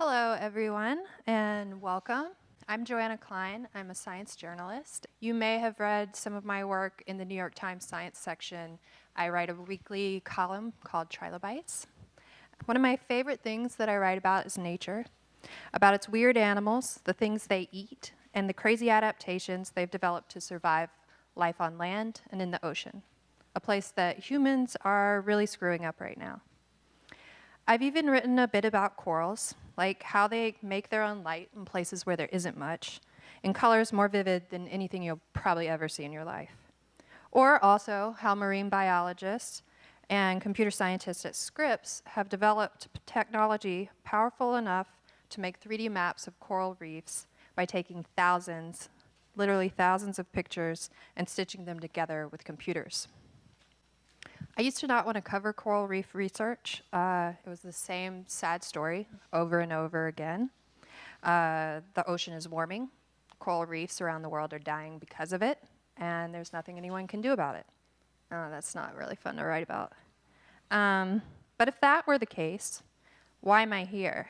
Hello, everyone, and welcome. I'm JoAnna Klein. I'm a science journalist. You may have read some of my work in the New York Times science section. I write a weekly column called Trilobites. One of my favorite things that I write about is nature, about its weird animals, the things they eat, and the crazy adaptations they've developed to survive life on land and in the ocean, a place that humans are really screwing up right now. I've even written a bit about corals, like how they make their own light in places where there isn't much, in colors more vivid than anything you'll probably ever see in your life. Or also how marine biologists and computer scientists at Scripps have developed technology powerful enough to make 3D maps of coral reefs by taking thousands, literally thousands of pictures and stitching them together with computers. I used to not want to cover coral reef research. It was the same sad story over and over again. The ocean is warming. Coral reefs around the world are dying because of it, and there's nothing anyone can do about it. That's not really fun to write about. But if that were the case, why am I here?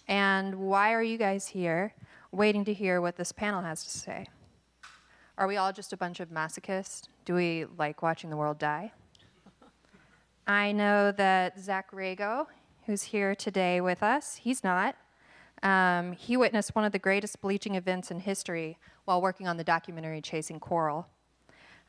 And why are you guys here waiting to hear what this panel has to say? Are we all just a bunch of masochists? Do we like watching the world die? I know that Zack Rago, who's here today with us, he's not. He witnessed one of the greatest bleaching events in history while working on the documentary Chasing Coral.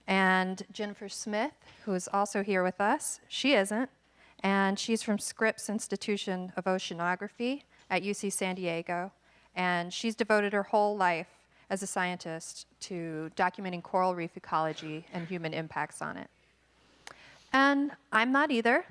And Jennifer Smith, who is also here with us, she isn't. And she's from Scripps Institution of Oceanography at UC San Diego. And she's devoted her whole life as a scientist to documenting coral reef ecology and human impacts on it. And I'm not either.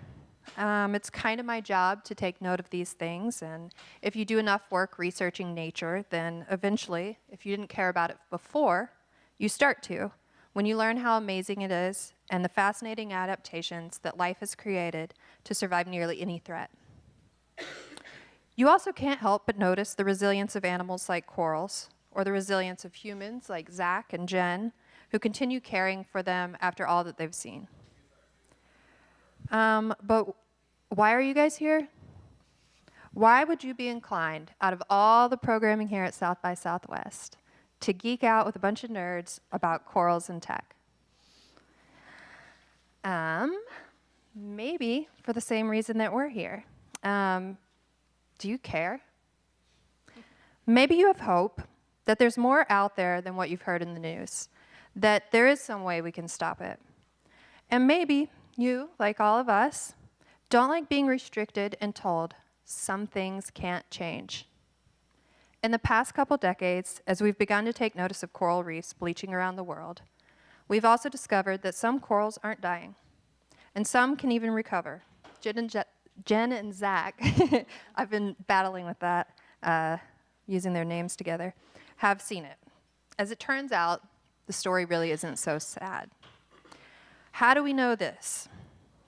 It's kind of my job to take note of these things, and if you do enough work researching nature, then eventually, if you didn't care about it before, you start to, when you learn how amazing it is and the fascinating adaptations that life has created to survive nearly any threat. You also can't help but notice the resilience of animals like corals, or the resilience of humans like Zack and Jen, who continue caring for them after all that they've seen. But why are you guys here? Why would you be inclined, out of all the programming here at South by Southwest, to geek out with a bunch of nerds about corals and tech? Maybe for the same reason that we're here. Do you care? Maybe you have hope that there's more out there than what you've heard in the news, that there is some way we can stop it. And maybe you, like all of us, don't like being restricted and told some things can't change. In the past couple decades, as we've begun to take notice of coral reefs bleaching around the world, we've also discovered that some corals aren't dying, and some can even recover. Jen and Zack, I've been battling with that, using their names together, have seen it. As it turns out, the story really isn't so sad. How do we know this?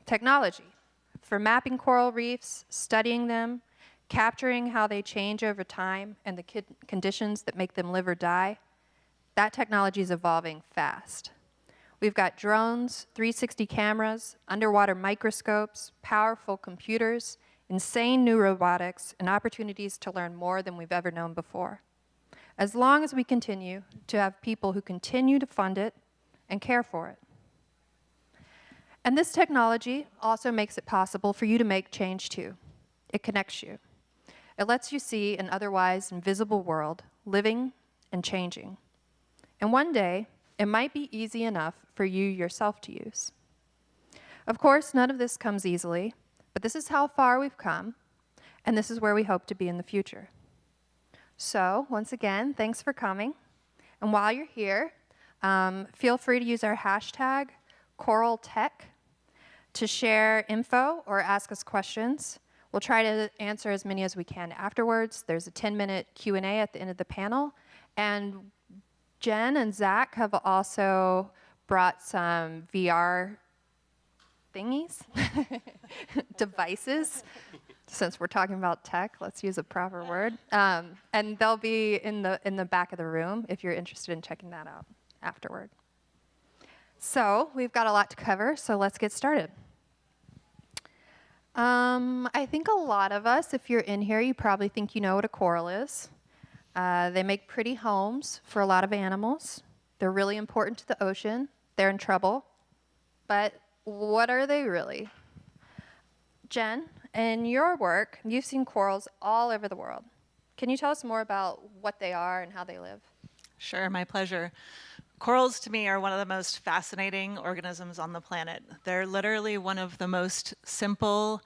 Technology. For mapping coral reefs, studying them, capturing how they change over time and the conditions that make them live or die, that technology is evolving fast. We've got drones, 360 cameras, underwater microscopes, powerful computers, insane new robotics, and opportunities to learn more than we've ever known before. As long as we continue to have people who continue to fund it and care for it. And this technology also makes it possible for you to make change too. It connects you. It lets you see an otherwise invisible world living and changing. And one day, it might be easy enough for you yourself to use. Of course, none of this comes easily, but this is how far we've come, and this is where we hope to be in the future. So, once again, thanks for coming. And while you're here, feel free to use our hashtag, coraltech, to share info or ask us questions. We'll try to answer as many as we can afterwards. There's a 10-minute Q&A at the end of the panel. And Jen and Zack have also brought some VR thingies, devices. Since we're talking about tech, let's use a proper word. And they'll be in the back of the room if you're interested in checking that out afterward. So we've got a lot to cover, so let's get started. I think a lot of us, if you're in here, you probably think you know what a coral is. They make pretty homes for a lot of animals. They're really important to the ocean. They're in trouble. But what are they really? Jen, in your work, you've seen corals all over the world. Can you tell us more about what they are and how they live? Sure, my pleasure. Corals to me are one of the most fascinating organisms on the planet. They're literally one of the most simple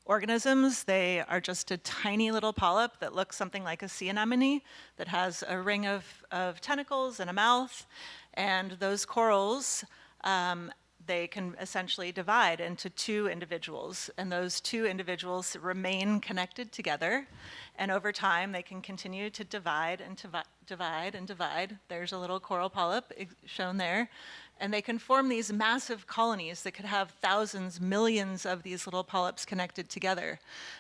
organisms. They are just a tiny little polyp that looks something like a sea anemone that has a ring of tentacles and a mouth. And those corals, they can essentially divide into two individuals, and those two individuals remain connected together. And over time, they can continue to divide and divide and divide. There's a little coral polyp shown there. And they can form these massive colonies that could have thousands, millions of these little polyps connected together.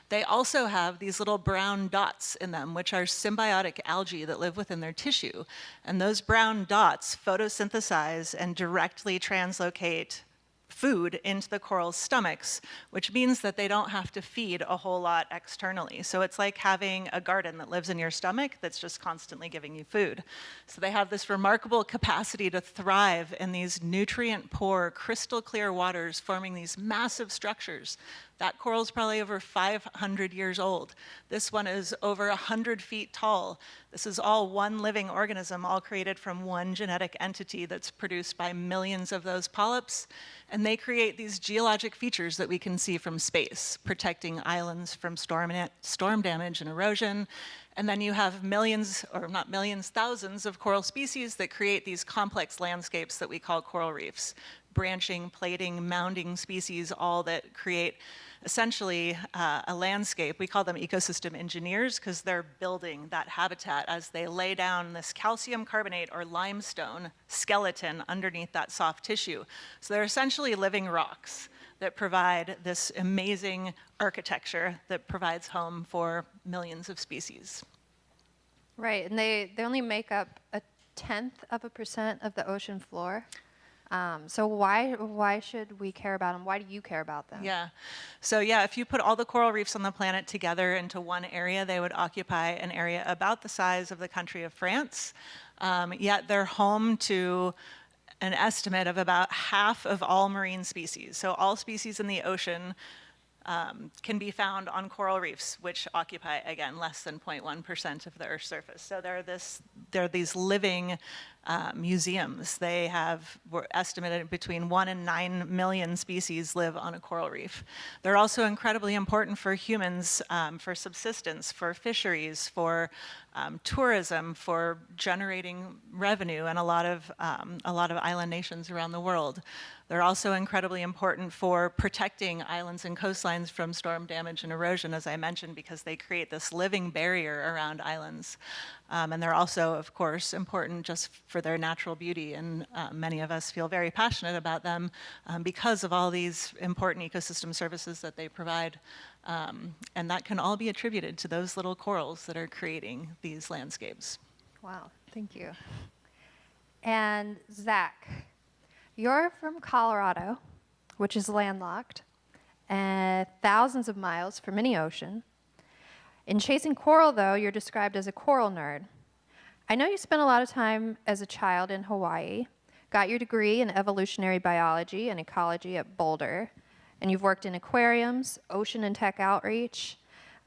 They also have these little brown dots in them, which are symbiotic algae that live within their tissue. And those brown dots photosynthesize and directly translocate food into the coral's stomachs, which means that they don't have to feed a whole lot externally. So it's like having a garden that lives in your stomach that's just constantly giving you food. So they have this remarkable capacity to thrive in these nutrient-poor, crystal clear waters, forming these massive structures. That coral's probably over 500 years old. This one is over 100 feet tall. This is all one living organism, all created from one genetic entity that's produced by millions of those polyps. And they create these geologic features that we can see from space, protecting islands from storm damage and erosion. And then you have millions, or not millions, thousands of coral species that create these complex landscapes that we call coral reefs. Branching, plating, mounding species, all that create essentially a landscape. We call them ecosystem engineers because they're building that habitat as they lay down this calcium carbonate or limestone skeleton underneath that soft tissue. So they're essentially living rocks that provide this amazing architecture that provides home for millions of species. Right, and they only make up 0.1% of the ocean floor. So why should we care about them? Why do you care about them? Yeah. So yeah, if you put all the coral reefs on the planet together into one area, they would occupy an area about the size of the country of France. Yet they're home to an estimate of about half of all marine species. So all species in the ocean can be found on coral reefs, which occupy, again, less than 0.1% of the Earth's surface. So they're these living museums. We're estimated between 1 and 9 million species live on a coral reef. They're also incredibly important for humans, for subsistence, for fisheries, for tourism, for generating revenue in a lot of island nations around the world. They're also incredibly important for protecting islands and coastlines from storm damage and erosion, as I mentioned, because they create this living barrier around islands. And they're also, of course, important just for their natural beauty, and many of us feel very passionate about them because of all these important ecosystem services that they provide. And that can all be attributed to those little corals that are creating these landscapes. Wow, thank you. And Zach, you're from Colorado, which is landlocked, and thousands of miles from any ocean. In chasing coral, though, you're described as a coral nerd. I know you spent a lot of time as a child in Hawaii, got your degree in evolutionary biology and ecology at Boulder, and you've worked in aquariums, ocean and tech outreach,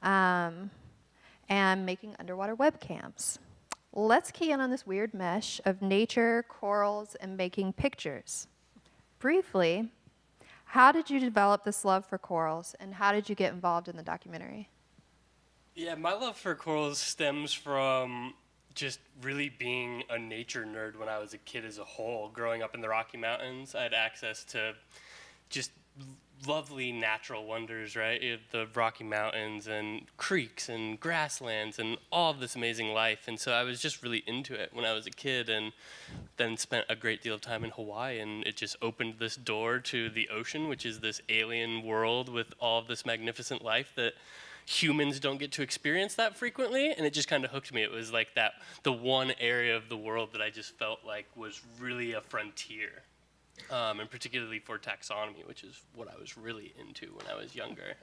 and making underwater webcams. Let's key in on this weird mesh of nature, corals, and making pictures. Briefly, how did you develop this love for corals, and how did you get involved in the documentary? Yeah, my love for corals stems from just really being a nature nerd when I was a kid as a whole. Growing up in the Rocky Mountains, I had access to just lovely natural wonders, right? The Rocky Mountains and creeks and grasslands and all of this amazing life. And so I was just really into it when I was a kid, and then spent a great deal of time in Hawaii, and it just opened this door to the ocean, which is this alien world with all of this magnificent life that humans don't get to experience that frequently. And it just kind of hooked me. It was like the one area of the world that I just felt like was really a frontier. and particularly for taxonomy, which is what I was really into when I was younger.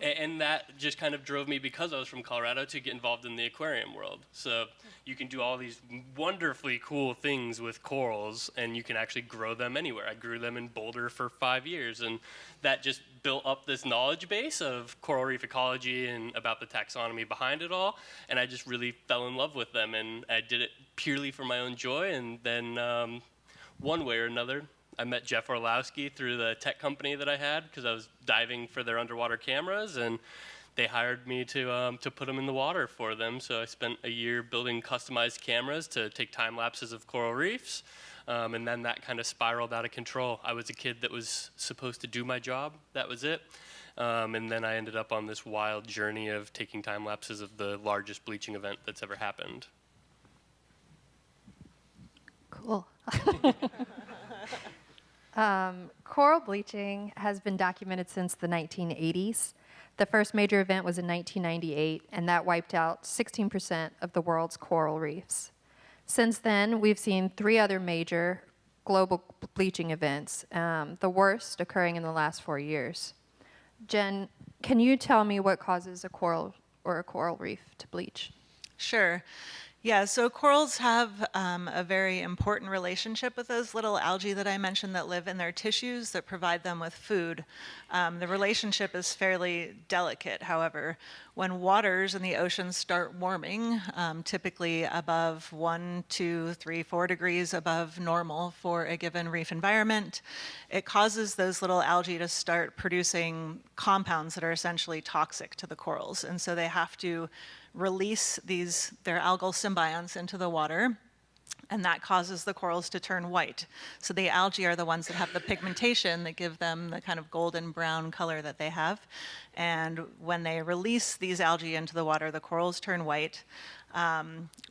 And that just kind of drove me, because I was from Colorado, to get involved in the aquarium world. So you can do all these wonderfully cool things with corals, and you can actually grow them anywhere. I grew them in Boulder for 5 years, and that just built up this knowledge base of coral reef ecology and about the taxonomy behind it all. And I just really fell in love with them, and I did it purely for my own joy. And then one way or another, I met Jeff Orlowski through the tech company that I had, because I was diving for their underwater cameras, and they hired me to put them in the water for them. So I spent a year building customized cameras to take time lapses of coral reefs, and then that kind of spiraled out of control. I was a kid that was supposed to do my job. That was it. And then I ended up on this wild journey of taking time lapses of the largest bleaching event that's ever happened. Cool. Coral bleaching has been documented since the 1980s. The first major event was in 1998, and that wiped out 16% of the world's coral reefs. Since then, we've seen 3 other major global bleaching events, the worst occurring in the last 4 years. Jen, can you tell me what causes a coral or a coral reef to bleach? Sure. Yeah, so corals have a very important relationship with those little algae that I mentioned that live in their tissues that provide them with food. The relationship is fairly delicate, however. When waters in the ocean start warming, typically above 1, 2, 3, 4 degrees above normal for a given reef environment, it causes those little algae to start producing compounds that are essentially toxic to the corals. And so they have to release their algal symbionts into the water, and that causes the corals to turn white. So the algae are the ones that have the pigmentation that give them the kind of golden brown color that they have. And when they release these algae into the water, the corals turn white,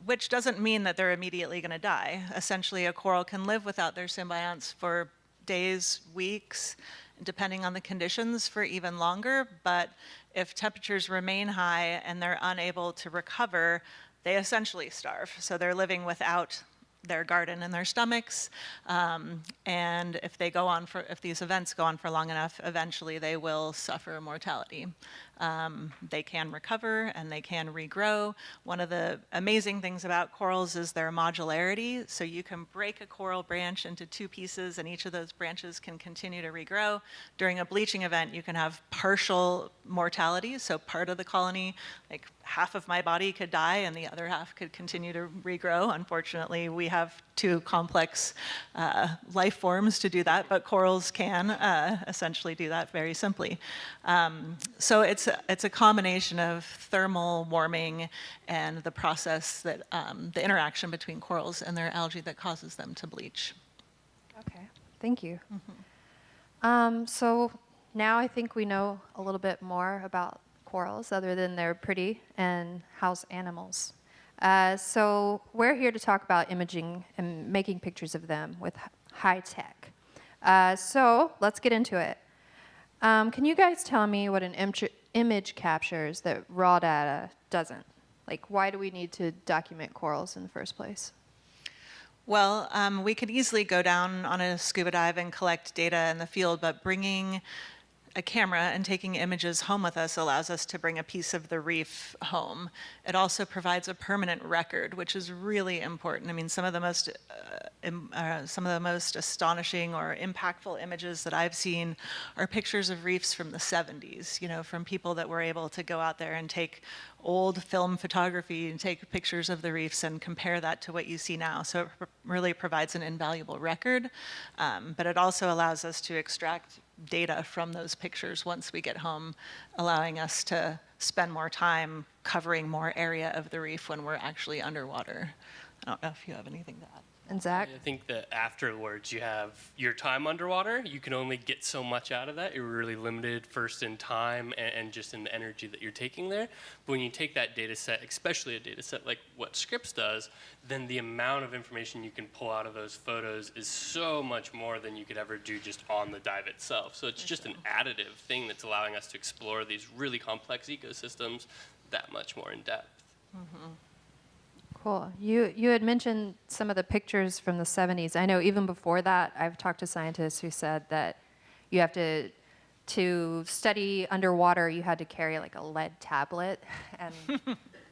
which doesn't mean that they're immediately going to die. Essentially, a coral can live without their symbionts for days, weeks, depending on the conditions, for even longer. But if temperatures remain high and they're unable to recover, they essentially starve. So they're living without their garden in their stomachs, and if these events go on for long enough, eventually they will suffer mortality. They can recover and they can regrow. One of the amazing things about corals is their modularity. So you can break a coral branch into 2 pieces, and each of those branches can continue to regrow. During a bleaching event, you can have partial mortality. So part of the colony, like half of my body could die and the other half could continue to regrow. Unfortunately, we have too complex life forms to do that, but corals can essentially do that very simply. So it's a combination of thermal warming and the process that the interaction between corals and their algae that causes them to bleach. Okay, thank you. So now I think we know a little bit more about corals, other than they're pretty and house animals. So we're here to talk about imaging and making pictures of them with high tech. So let's get into it. Can you guys tell me what an image captures that raw data doesn't? Like, why do we need to document corals in the first place? Well, we could easily go down on a scuba dive and collect data in the field, but bringing a camera and taking images home with us allows us to bring a piece of the reef home. It also provides a permanent record, which is really important. I mean, some of the most astonishing or impactful images that I've seen are pictures of reefs from the 70s, you know, from people that were able to go out there and take old film photography and take pictures of the reefs and compare that to what you see now. So it really provides an invaluable record, but it also allows us to extract data from those pictures once we get home, allowing us to spend more time covering more area of the reef when we're actually underwater. I don't know if you have anything to add. And Zach? I think that afterwards you have your time underwater. You can only get so much out of that. You're really limited first in time and just in the energy that you're taking there. But when you take that data set, especially a data set like what Scripps does, then the amount of information you can pull out of those photos is so much more than you could ever do just on the dive itself. So it's just an additive thing that's allowing us to explore these really complex ecosystems that much more in depth. Cool. Cool. You had mentioned some of the pictures from the 70s. I know even before that, I've talked to scientists who said that you have to study underwater, you had to carry like a lead tablet, and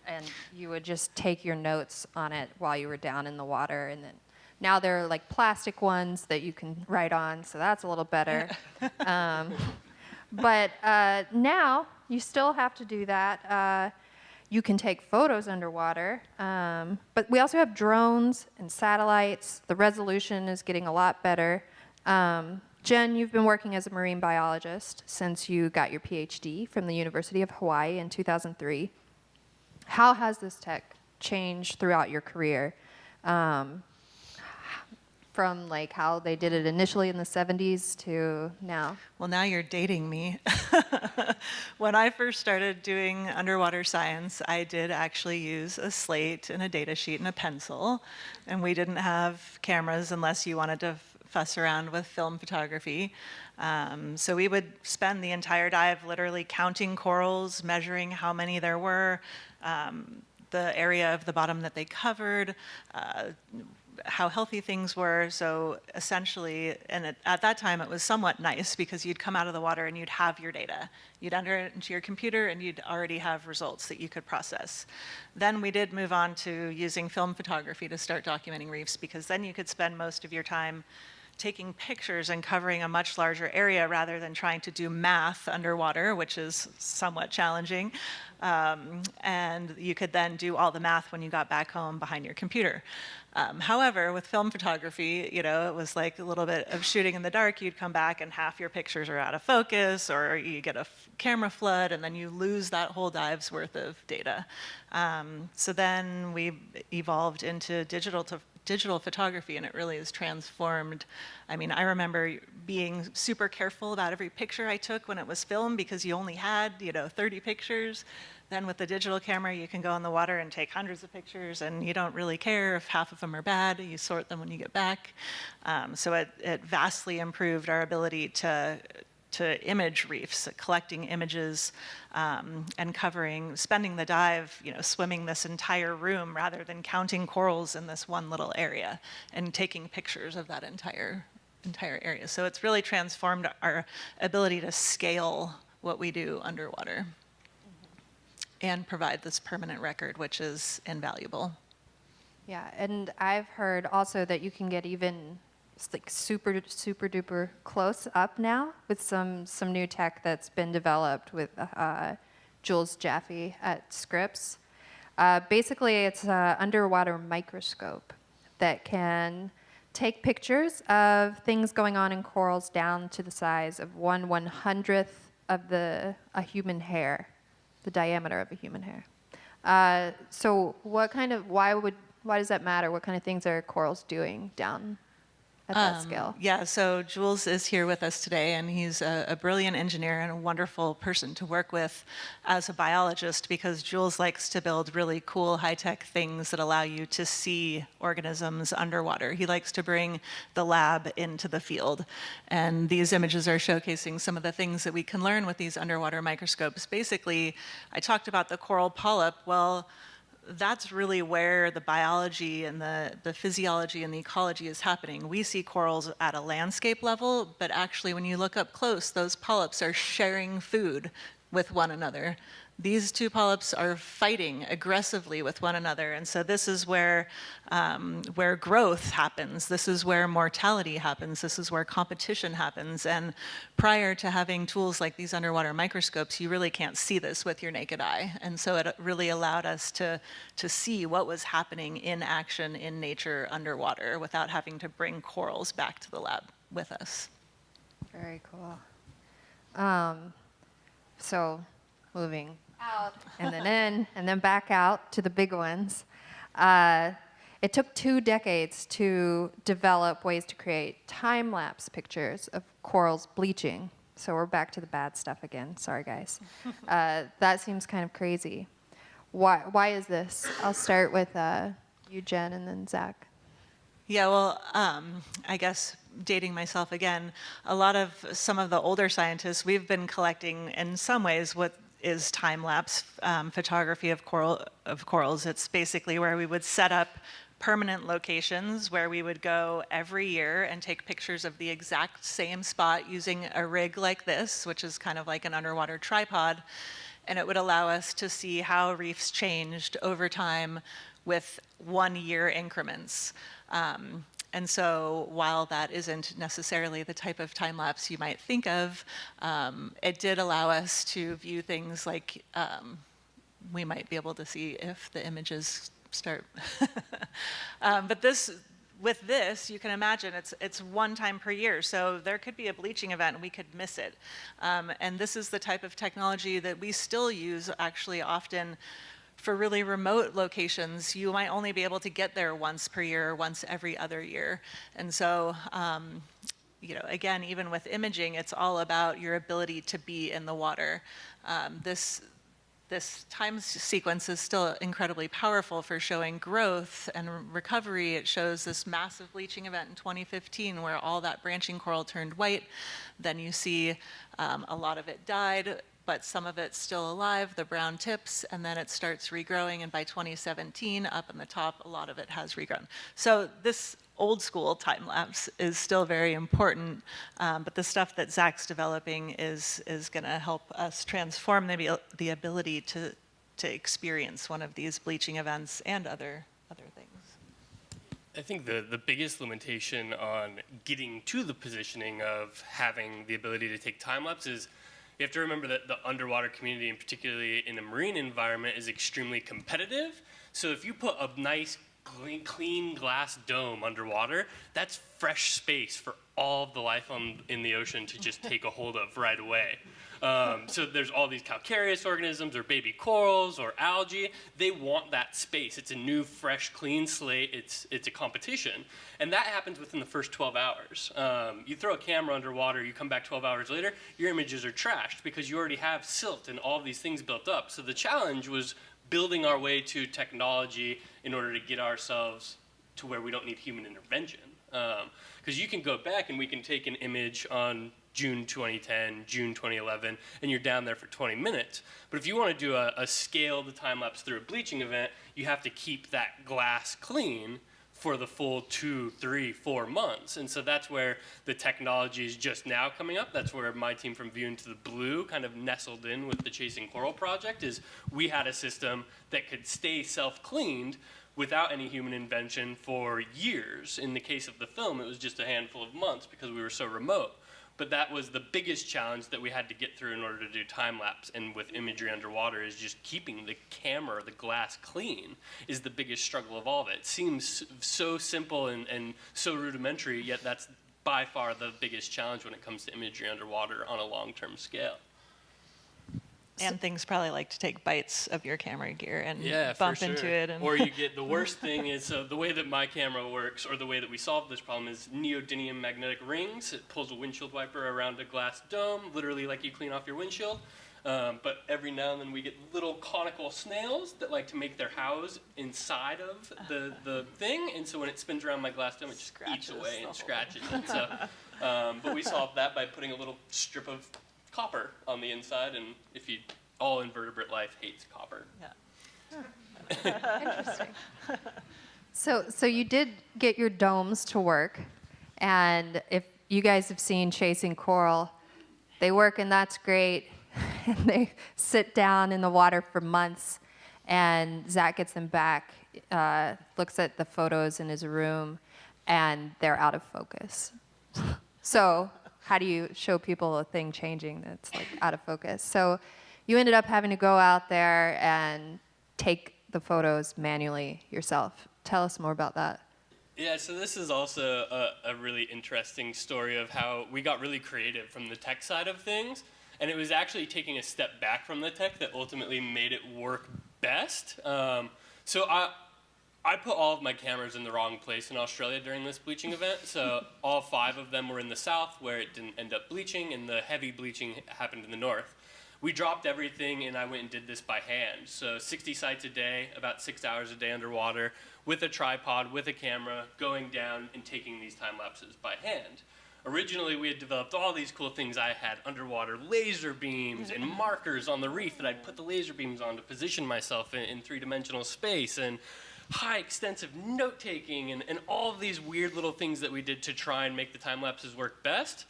and you would just take your notes on it while you were down in the water. And then now there are like plastic ones that you can write on, so that's a little better. But now you still have to do that. You can take photos underwater, but we also have drones and satellites. The resolution is getting a lot better. Jen, you've been working as a marine biologist since you got your PhD from the University of Hawaii in 2003. How has this tech changed throughout your career? From like how they did it initially in the 70s to now? Well, now you're dating me. When I first started doing underwater science, I did actually use a slate and a data sheet and a pencil, and we didn't have cameras unless you wanted to fuss around with film photography. So we would spend the entire dive literally counting corals, measuring how many there were, the area of the bottom that they covered, how healthy things were. So essentially, and at that time it was somewhat nice because you'd come out of the water and you'd have your data. You'd enter it into your computer and you'd already have results that you could process. Then we did move on to using film photography to start documenting reefs, because then you could spend most of your time taking pictures and covering a much larger area rather than trying to do math underwater, which is somewhat challenging. And you could then do all the math when you got back home behind your computer. However, with film photography, you know, it was like a little bit of shooting in the dark. You'd come back and half your pictures are out of focus, or you get a camera flood, and then you lose that whole dive's worth of data. So then we evolved into digital photography, and it really is transformed. I mean, I remember being super careful about every picture I took when it was filmed, because you only had, 30 pictures. Then with the digital camera, you can go in the water and take hundreds of pictures, and you don't really care if half of them are bad. You sort them when you get back. So it vastly improved our ability to image reefs, collecting images and spending the dive, swimming this entire room rather than counting corals in this one little area and taking pictures of that entire area. So it's really transformed our ability to scale what we do underwater and provide this permanent record, which is invaluable. Yeah, and I've heard also that you can get even like super duper close up now with some new tech that's been developed with Jules Jaffe at Scripps. Basically, it's an underwater microscope that can take pictures of things going on in corals down to the size of 1/100th of a human hair, the diameter of a human hair. So why does that matter? What kind of things are corals doing down at that scale? Yeah, so Jules is here with us today, and he's a brilliant engineer and a wonderful person to work with as a biologist, because Jules likes to build really cool high-tech things that allow you to see organisms underwater. He likes to bring the lab into the field, and these images are showcasing some of the things that we can learn with these underwater microscopes. Basically, I talked about the coral polyp. Well, that's really where the biology and the physiology and the ecology is happening. We see corals at a landscape level, but actually when you look up close, those polyps are sharing food with one another. These two polyps are fighting aggressively with one another, and so this is where growth happens. This is where mortality happens. This is where competition happens. And prior to having tools like these underwater microscopes, you really can't see this with your naked eye. And so it really allowed us to see what was happening in action in nature underwater without having to bring corals back to the lab with us. Very cool. So moving out and then in and then back out to the big ones. It took 2 decades to develop ways to create time-lapse pictures of corals bleaching. So we're back to the bad stuff again. Sorry, guys. That seems kind of crazy. Why is this? I'll start with you, Jen, and then Zack. Yeah, well, I guess dating myself again, some of the older scientists, we've been collecting in some ways what is time-lapse photography of corals. It's basically where we would set up permanent locations where we would go every year and take pictures of the exact same spot using a rig like this, which is kind of like an underwater tripod. And it would allow us to see how reefs changed over time with 1-year increments. And so while that isn't necessarily the type of time lapse you might think of, it did allow us to view things like we might be able to see if the images start. But with this, you can imagine it's one time per year. So there could be a bleaching event and we could miss it. And this is the type of technology that we still use actually often for really remote locations. You might only be able to get there once per year or once every other year. And so, you know, again, even with imaging, it's all about your ability to be in the water. This time sequence is still incredibly powerful for showing growth and recovery. It shows this massive bleaching event in 2015 where all that branching coral turned white. Then you see a lot of it died, but some of it's still alive, the brown tips, and then it starts regrowing, and by 2017, up in the top, a lot of it has regrown. So this old school time lapse is still very important, but the stuff that Zack's developing is gonna help us transform the ability to experience one of these bleaching events and other things. I think the biggest limitation on getting to the positioning of having the ability to take time lapse is you have to remember that the underwater community, and particularly in a marine environment, is extremely competitive. So if you put a nice clean glass dome underwater, that's fresh space for all of the life in the ocean to just take a hold of right away. So there's all these calcareous organisms or baby corals or algae. They want that space. It's a new, fresh, clean slate. It's a competition. And that happens within the first 12 hours. You throw a camera underwater, you come back 12 hours later, your images are trashed because you already have silt and all of these things built up. So the challenge was building our way to technology in order to get ourselves to where we don't need human intervention. Because you can go back and we can take an image on June 2010, June 2011, and you're down there for 20 minutes. But if you want to do a scaled time lapse through a bleaching event, you have to keep that glass clean for the full 2, 3, 4 months. And so that's where the technology is just now coming up. That's where my team from View Into the Blue kind of nestled in with the Chasing Coral project, is we had a system that could stay self-cleaned without any human intervention for years. In the case of the film, it was just a handful of months because we were so remote. But that was the biggest challenge that we had to get through in order to do time-lapse. And with imagery underwater, is just keeping the camera, the glass clean, is the biggest struggle of all of it. It seems so simple and so rudimentary, yet that's by far the biggest challenge when it comes to imagery underwater on a long-term scale. And things probably like to take bites of your camera gear and bump for sure. into it. Or you get, the worst thing is, so the way that my camera works, or the way that we solved this problem, is neodymium magnetic rings. It pulls a windshield wiper around a glass dome, literally like you clean off your windshield. But every now and then we get little conical snails that like to make their house inside of the thing. And so when it spins around my glass dome, it just eats away and scratches it. So, but we solved that by putting a little strip of copper on the inside, and all invertebrate life hates copper. Yeah. Interesting. So you did get your domes to work, and if you guys have seen Chasing Coral, they work and that's great. And they sit down in the water for months, and Zack gets them back, looks at the photos in his room, and they're out of focus. So how do you show people a thing changing that's like out of focus? So you ended up having to go out there and take the photos manually yourself. Tell us more about that. Yeah, so this is also a really interesting story of how we got really creative from the tech side of things. And it was actually taking a step back from the tech that ultimately made it work best. So I put all of my cameras in the wrong place in Australia during this bleaching event. So all 5 of them were in the south where it didn't end up bleaching, and the heavy bleaching happened in the north. We dropped everything and I went and did this by hand. So 60 sites a day, about 6 hours a day underwater, with a tripod, with a camera, going down and taking these time lapses by hand. originally we had developed all these cool things. I had underwater laser beams and markers on the reef that I'd put the laser beams on to position myself in three-dimensional space, and high extensive note-taking, and all of these weird little things that we did to try and make the time lapses work best.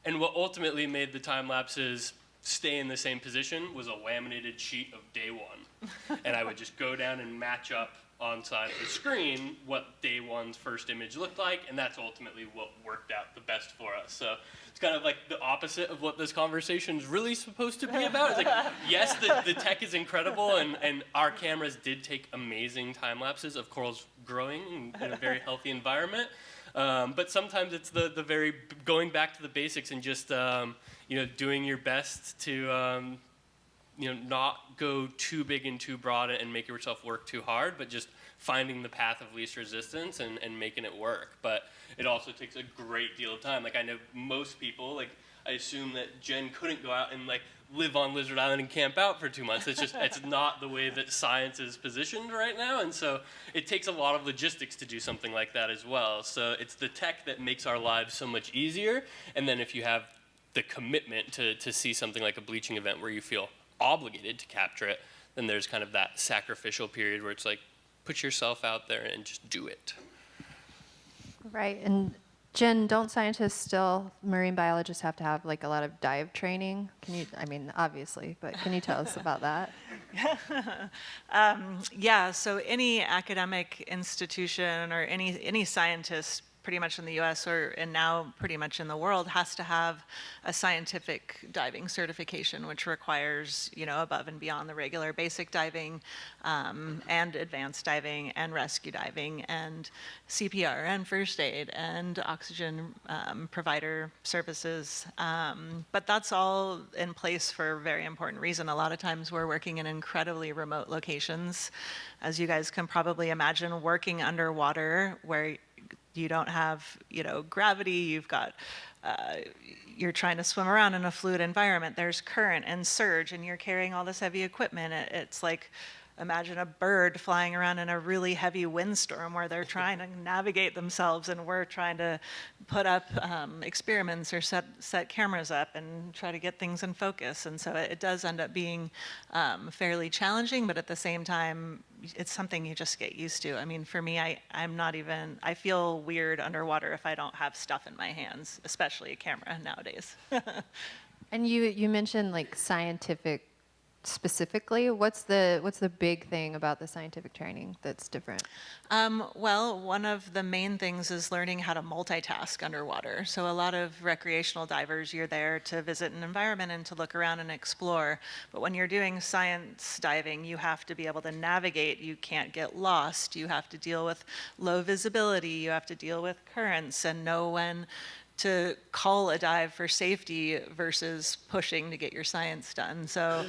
And what ultimately made the time lapses stay in the same position was a laminated sheet of day one. And I would just go down and match up on side of the screen what day one's first image looked like, and that's ultimately what worked out the best for us. So it's kind of like the opposite of what this conversation is really supposed to be about. It's like, yes, the tech is incredible, and our cameras did take amazing time lapses of corals growing in a very healthy environment. But sometimes it's the very going back to the basics and just doing your best to not go too big and too broad and make yourself work too hard, but just finding the path of least resistance and making it work. But it also takes a great deal of time. Like, I know most people, like, I assume that Jen couldn't go out and, like, live on Lizard Island and camp out for 2 months. It's not the way that science is positioned right now, and so it takes a lot of logistics to do something like that as well. So it's the tech that makes our lives so much easier, and then if you have the commitment to see something like a bleaching event where you feel obligated to capture it, then there's kind of that sacrificial period where it's like, put yourself out there and just do it. Right, and Jen, don't scientists still, marine biologists, have to have like a lot of dive training? Can you, I mean, obviously, but can you tell us about that? Yeah, so any academic institution or any scientist pretty much in the US and now pretty much in the world has to have a scientific diving certification, which requires, above and beyond the regular basic diving and advanced diving and rescue diving and CPR and first aid and oxygen provider services. But that's all in place for a very important reason. A lot of times we're working in incredibly remote locations. As you guys can probably imagine, working underwater where you don't have, gravity, you've got, you're trying to swim around in a fluid environment, there's current and surge, and you're carrying all this heavy equipment. It's like, imagine a bird flying around in a really heavy windstorm where they're trying to navigate themselves, and we're trying to put up experiments or set cameras up and try to get things in focus. And so it does end up being fairly challenging, but at the same time, it's something you just get used to. I mean, for me, I feel weird underwater if I don't have stuff in my hands, especially a camera nowadays. And you mentioned like scientific specifically. What's the big thing about the scientific training that's different? Well, one of the main things is learning how to multitask underwater. So a lot of recreational divers, you're there to visit an environment and to look around and explore. But when you're doing science diving, you have to be able to navigate. You can't get lost. You have to deal with low visibility. You have to deal with currents and know when to call a dive for safety versus pushing to get your science done. So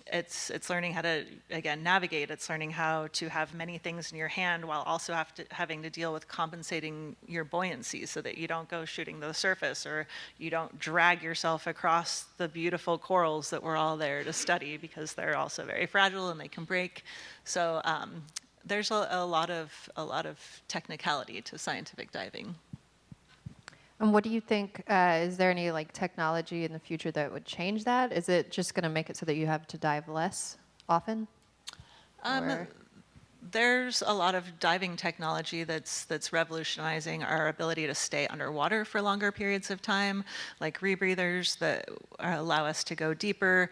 it's learning how to, again, navigate. It's learning how to have many things in your hand while also having to deal with compensating your buoyancy so that you don't go shooting to the surface or you don't drag yourself across the beautiful corals that we're all there to study, because they're also very fragile and they can break. So there's a lot of technicality to scientific diving. And what do you think, is there any like technology in the future that would change that? Is it just going to make it so that you have to dive less often? There's a lot of diving technology that's revolutionizing our ability to stay underwater for longer periods of time, like rebreathers that allow us to go deeper.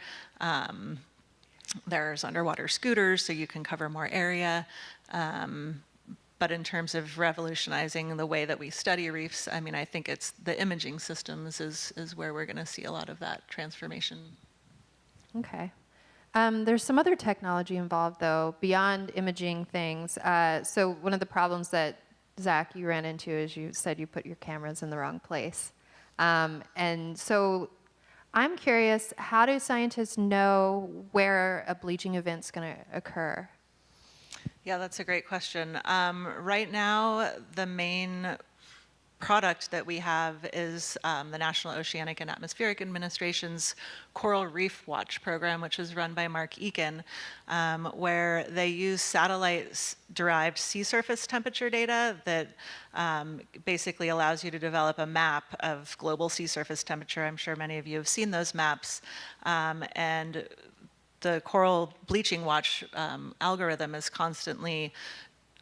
There's underwater scooters so you can cover more area. But in terms of revolutionizing the way that we study reefs, I mean, I think it's the imaging systems is where we're going to see a lot of that transformation. Okay. There's some other technology involved, though, beyond imaging things. So one of the problems that, Zach, you ran into is you said you put your cameras in the wrong place. And so I'm curious, how do scientists know where a bleaching event's going to occur? Yeah, that's a great question. Right now, the main product that we have is the National Oceanic and Atmospheric Administration's Coral Reef Watch program, which is run by Mark Eakin, where they use satellite derived sea surface temperature data that basically allows you to develop a map of global sea surface temperature. I'm sure many of you have seen those maps. And the Coral Bleaching Watch algorithm is constantly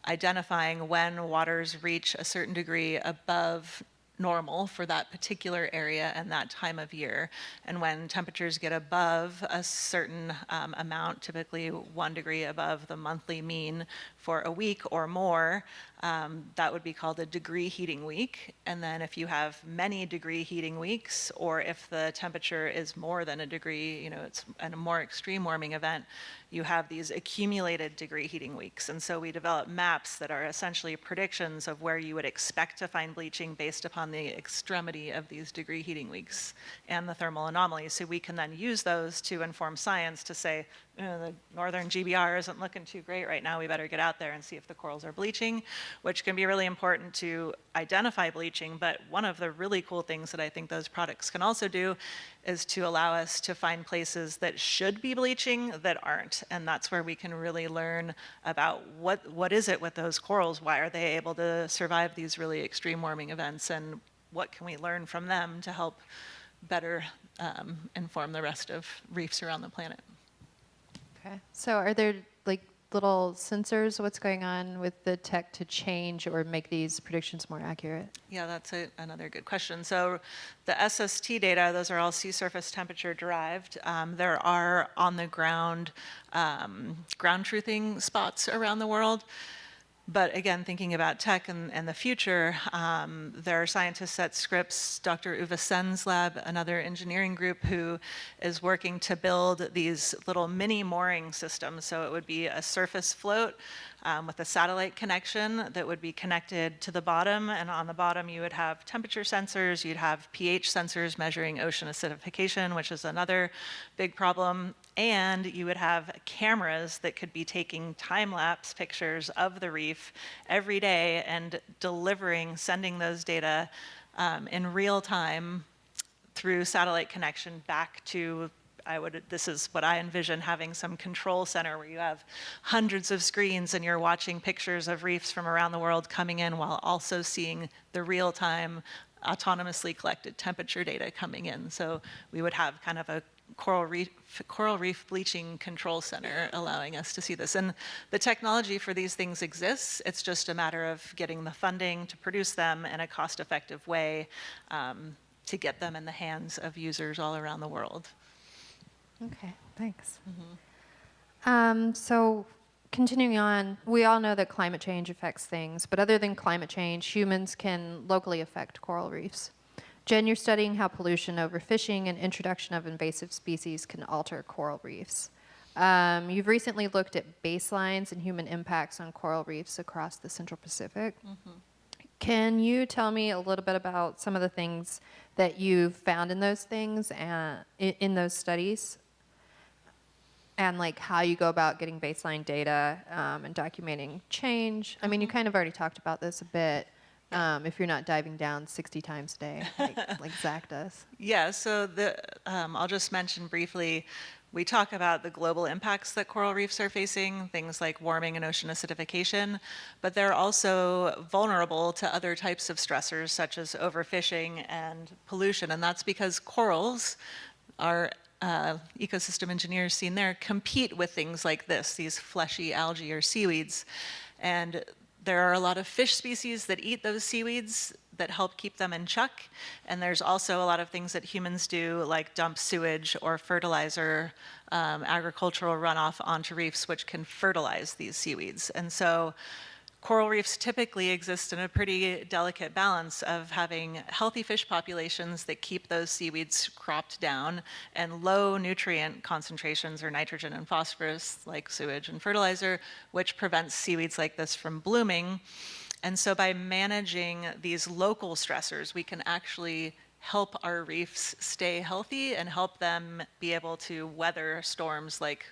identifying when waters reach a certain degree above normal for that particular area and that time of year. And when temperatures get above a certain amount, typically 1 degree above the monthly mean for a week or more, that would be called a degree heating week. And then if you have many degree heating weeks, or if the temperature is more than a degree, you know, it's a more extreme warming event, you have these accumulated degree heating weeks. And so we develop maps that are essentially predictions of where you would expect to find bleaching based upon the extremity of these degree heating weeks and the thermal anomalies. So we can then use those to inform science to say, the northern GBR isn't looking too great right now, we better get out there and see if the corals are bleaching, which can be really important to identify bleaching. But one of the really cool things that I think those products can also do is to allow us to find places that should be bleaching that aren't. And that's where we can really learn about what is it with those corals, why are they able to survive these really extreme warming events, and what can we learn from them to help better inform the rest of reefs around the planet. Okay. So are there like little sensors? What's going on with the tech to change or make these predictions more accurate? Yeah, that's another good question. So the SST data, those are all sea surface temperature derived. There are on the ground ground truthing spots around the world. But again, thinking about tech and the future, there are scientists at Scripps, Dr. Uwe Sen's lab, another engineering group who is working to build these little mini mooring systems. So it would be a surface float with a satellite connection that would be connected to the bottom. And on the bottom, you would have temperature sensors, you'd have pH sensors measuring ocean acidification, which is another big problem. And you would have cameras that could be taking time-lapse pictures of the reef every day and sending those data in real time through satellite connection back to, this is what I envision, having some control center where you have hundreds of screens and you're watching pictures of reefs from around the world coming in while also seeing the real-time autonomously collected temperature data coming in. So we would have kind of a coral reef bleaching control center allowing us to see this. And the technology for these things exists. It's just a matter of getting the funding to produce them in a cost-effective way to get them in the hands of users all around the world. Okay, thanks. So continuing on, we all know that climate change affects things, but other than climate change, humans can locally affect coral reefs. Jen, you're studying how pollution, overfishing, and introduction of invasive species can alter coral reefs. You've recently looked at baselines and human impacts on coral reefs across the Central Pacific. Can you tell me a little bit about some of the things that you've found in those things and in those studies? And like how you go about getting baseline data and documenting change? I mean, you kind of already talked about this a bit. If you're not diving down 60 times a day, like Zack does. Yeah, so I'll just mention briefly, we talk about the global impacts that coral reefs are facing, things like warming and ocean acidification, but they're also vulnerable to other types of stressors such as overfishing and pollution, and that's because corals are ecosystem engineers seen there compete with things like these fleshy algae or seaweeds. And there are a lot of fish species that eat those seaweeds that help keep them in check. And there's also a lot of things that humans do, like dump sewage or fertilizer, agricultural runoff onto reefs, which can fertilize these seaweeds. And so coral reefs typically exist in a pretty delicate balance of having healthy fish populations that keep those seaweeds cropped down and low nutrient concentrations or nitrogen and phosphorus like sewage and fertilizer, which prevents seaweeds like this from blooming. And so by managing these local stressors, we can actually help our reefs stay healthy and help them be able to weather storms like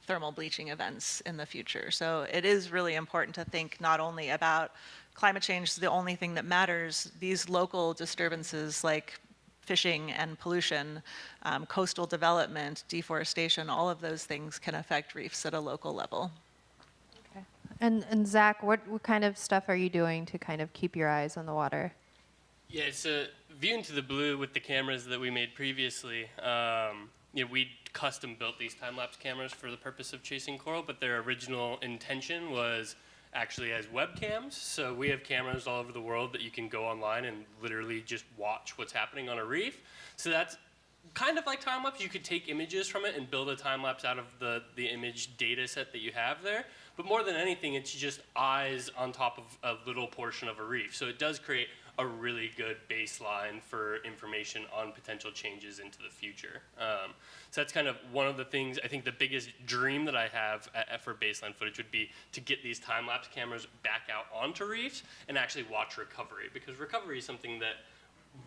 thermal bleaching events in the future. So it is really important to think not only about climate change is the only thing that matters, these local disturbances like fishing and pollution, coastal development, deforestation, all of those things can affect reefs at a local level. Okay. And Zach, what kind of stuff are you doing to kind of keep your eyes on the water? Yeah, it's a view into the blue with the cameras that we made previously. We custom built these time-lapse cameras for the purpose of chasing coral, but their original intention was actually as webcams. So we have cameras all over the world that you can go online and literally just watch what's happening on a reef. So that's kind of like time-lapse. You could take images from it and build a time-lapse out of the image data set that you have there. But more than anything, it's just eyes on top of a little portion of a reef. So it does create a really good baseline for information on potential changes into the future. So that's kind of one of the things. I think the biggest dream that I have for baseline footage would be to get these time-lapse cameras back out onto reefs and actually watch recovery, because recovery is something that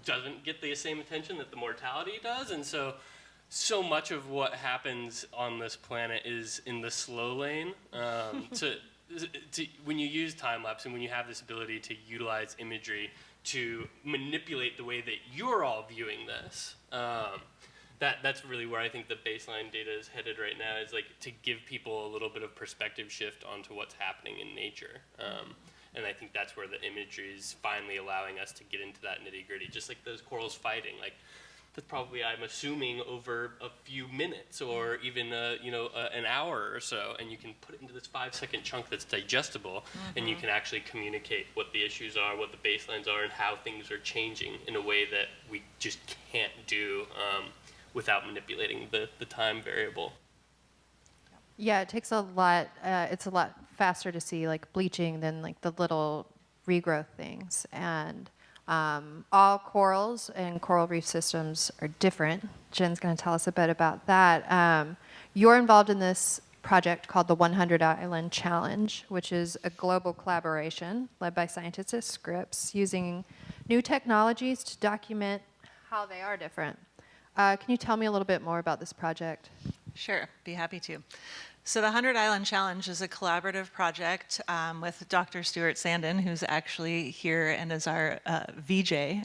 doesn't get the same attention that the mortality does. And so much of what happens on this planet is in the slow lane. When you use time-lapse and when you have this ability to utilize imagery to manipulate the way that you're all viewing this, that's really where I think the baseline data is headed right now, is like to give people a little bit of perspective shift onto what's happening in nature. And I think that's where the imagery is finally allowing us to get into that nitty-gritty, just like those corals fighting. Like, that's probably, I'm assuming, over a few minutes or even an hour or so, and you can put it into this 5-second chunk that's digestible, and you can actually communicate what the issues are, what the baselines are, and how things are changing in a way that we just can't do without manipulating the time variable. Yeah, it takes a lot. It's a lot faster to see like bleaching than like the little regrowth things. And all corals and coral reef systems are different. Jen's going to tell us a bit about that. You're involved in this project called the 100 Island Challenge, which is a global collaboration led by scientists at Scripps using new technologies to document how they are different. Can you tell me a little bit more about this project? Sure, be happy to. So the 100 Island Challenge is a collaborative project with Dr. Stuart Sandin, who's actually here and is our VJ.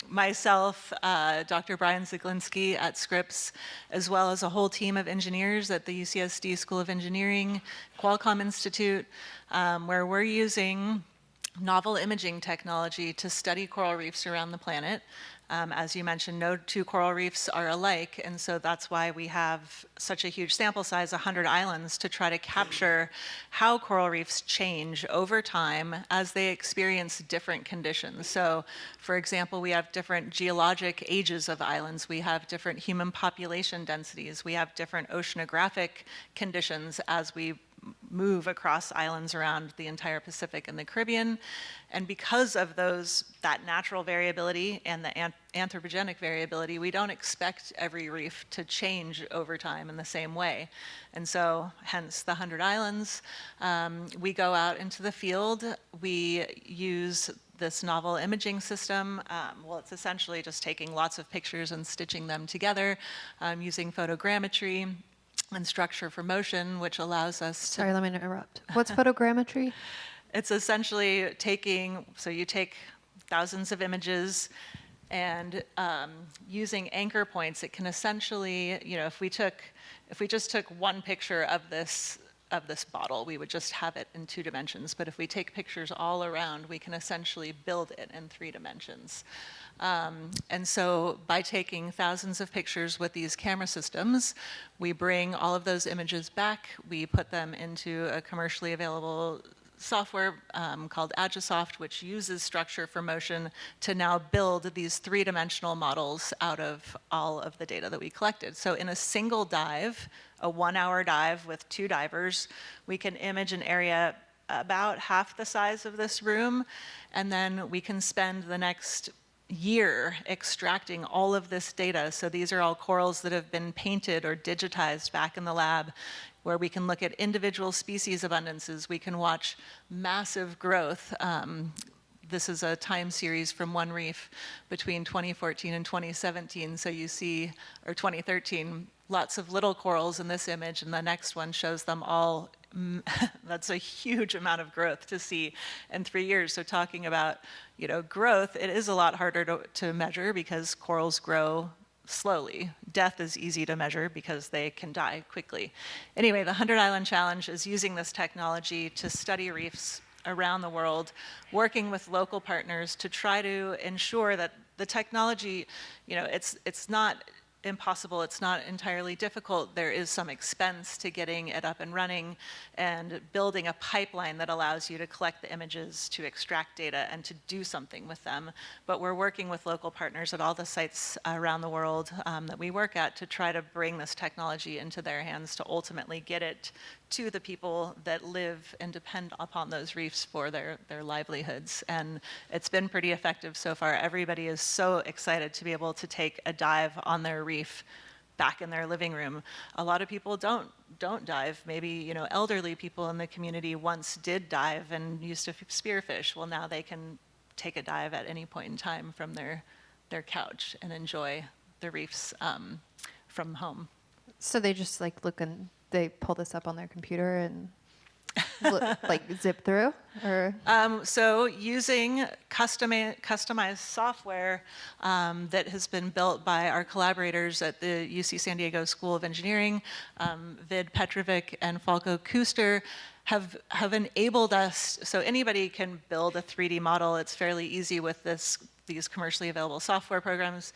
Myself, Dr. Brian Zaglinski at Scripps, as well as a whole team of engineers at the UCSD School of Engineering, Qualcomm Institute, where we're using novel imaging technology to study coral reefs around the planet. As you mentioned, no two coral reefs are alike, and so that's why we have such a huge sample size, 100 islands, to try to capture how coral reefs change over time as they experience different conditions. So, for example, we have different geologic ages of islands, we have different human population densities, we have different oceanographic conditions as we move across islands around the entire Pacific and the Caribbean. And because of that natural variability and the anthropogenic variability, we don't expect every reef to change over time in the same way. And so, hence the 100 islands. We go out into the field, we use this novel imaging system. It's essentially just taking lots of pictures and stitching them together using photogrammetry and structure for motion, which allows us to... Sorry, let me interrupt. What's photogrammetry? It's essentially you take thousands of images and using anchor points, it can essentially, if we just took one picture of this bottle, we would just have it in 2 dimensions. But if we take pictures all around, we can essentially build it in 3 dimensions. And so by taking thousands of pictures with these camera systems, we bring all of those images back, we put them into a commercially available software called Agisoft, which uses structure for motion to now build these 3-dimensional models out of all of the data that we collected. So in a single dive, a 1-hour dive with 2 divers, we can image an area about half the size of this room, and then we can spend the next year extracting all of this data. So these are all corals that have been painted or digitized back in the lab, where we can look at individual species abundances. We can watch massive growth. This is a time series from one reef between 2014 and 2017. So you see, or 2013, lots of little corals in this image, and the next one shows them all. That's a huge amount of growth to see in 3 years. So talking about, growth, it is a lot harder to measure because corals grow slowly. Death is easy to measure because they can die quickly. Anyway, the 100 Island Challenge is using this technology to study reefs around the world, working with local partners to try to ensure that the technology, it's not impossible, it's not entirely difficult. There is some expense to getting it up and running and building a pipeline that allows you to collect the images, to extract data, and to do something with them. But we're working with local partners at all the sites around the world that we work at to try to bring this technology into their hands to ultimately get it to the people that live and depend upon those reefs for their livelihoods. And it's been pretty effective so far. Everybody is so excited to be able to take a dive on their reef back in their living room. A lot of people don't dive. Maybe, elderly people in the community once did dive and used to spearfish. Well, now they can take a dive at any point in time from their couch and enjoy the reefs from home. So they just look and they pull this up on their computer and zip through, or? So using customized software that has been built by our collaborators at the UC San Diego School of Engineering, Vid Petrovic and Falco Kuster, have enabled us, so anybody can build a 3D model. It's fairly easy with these commercially available software programs.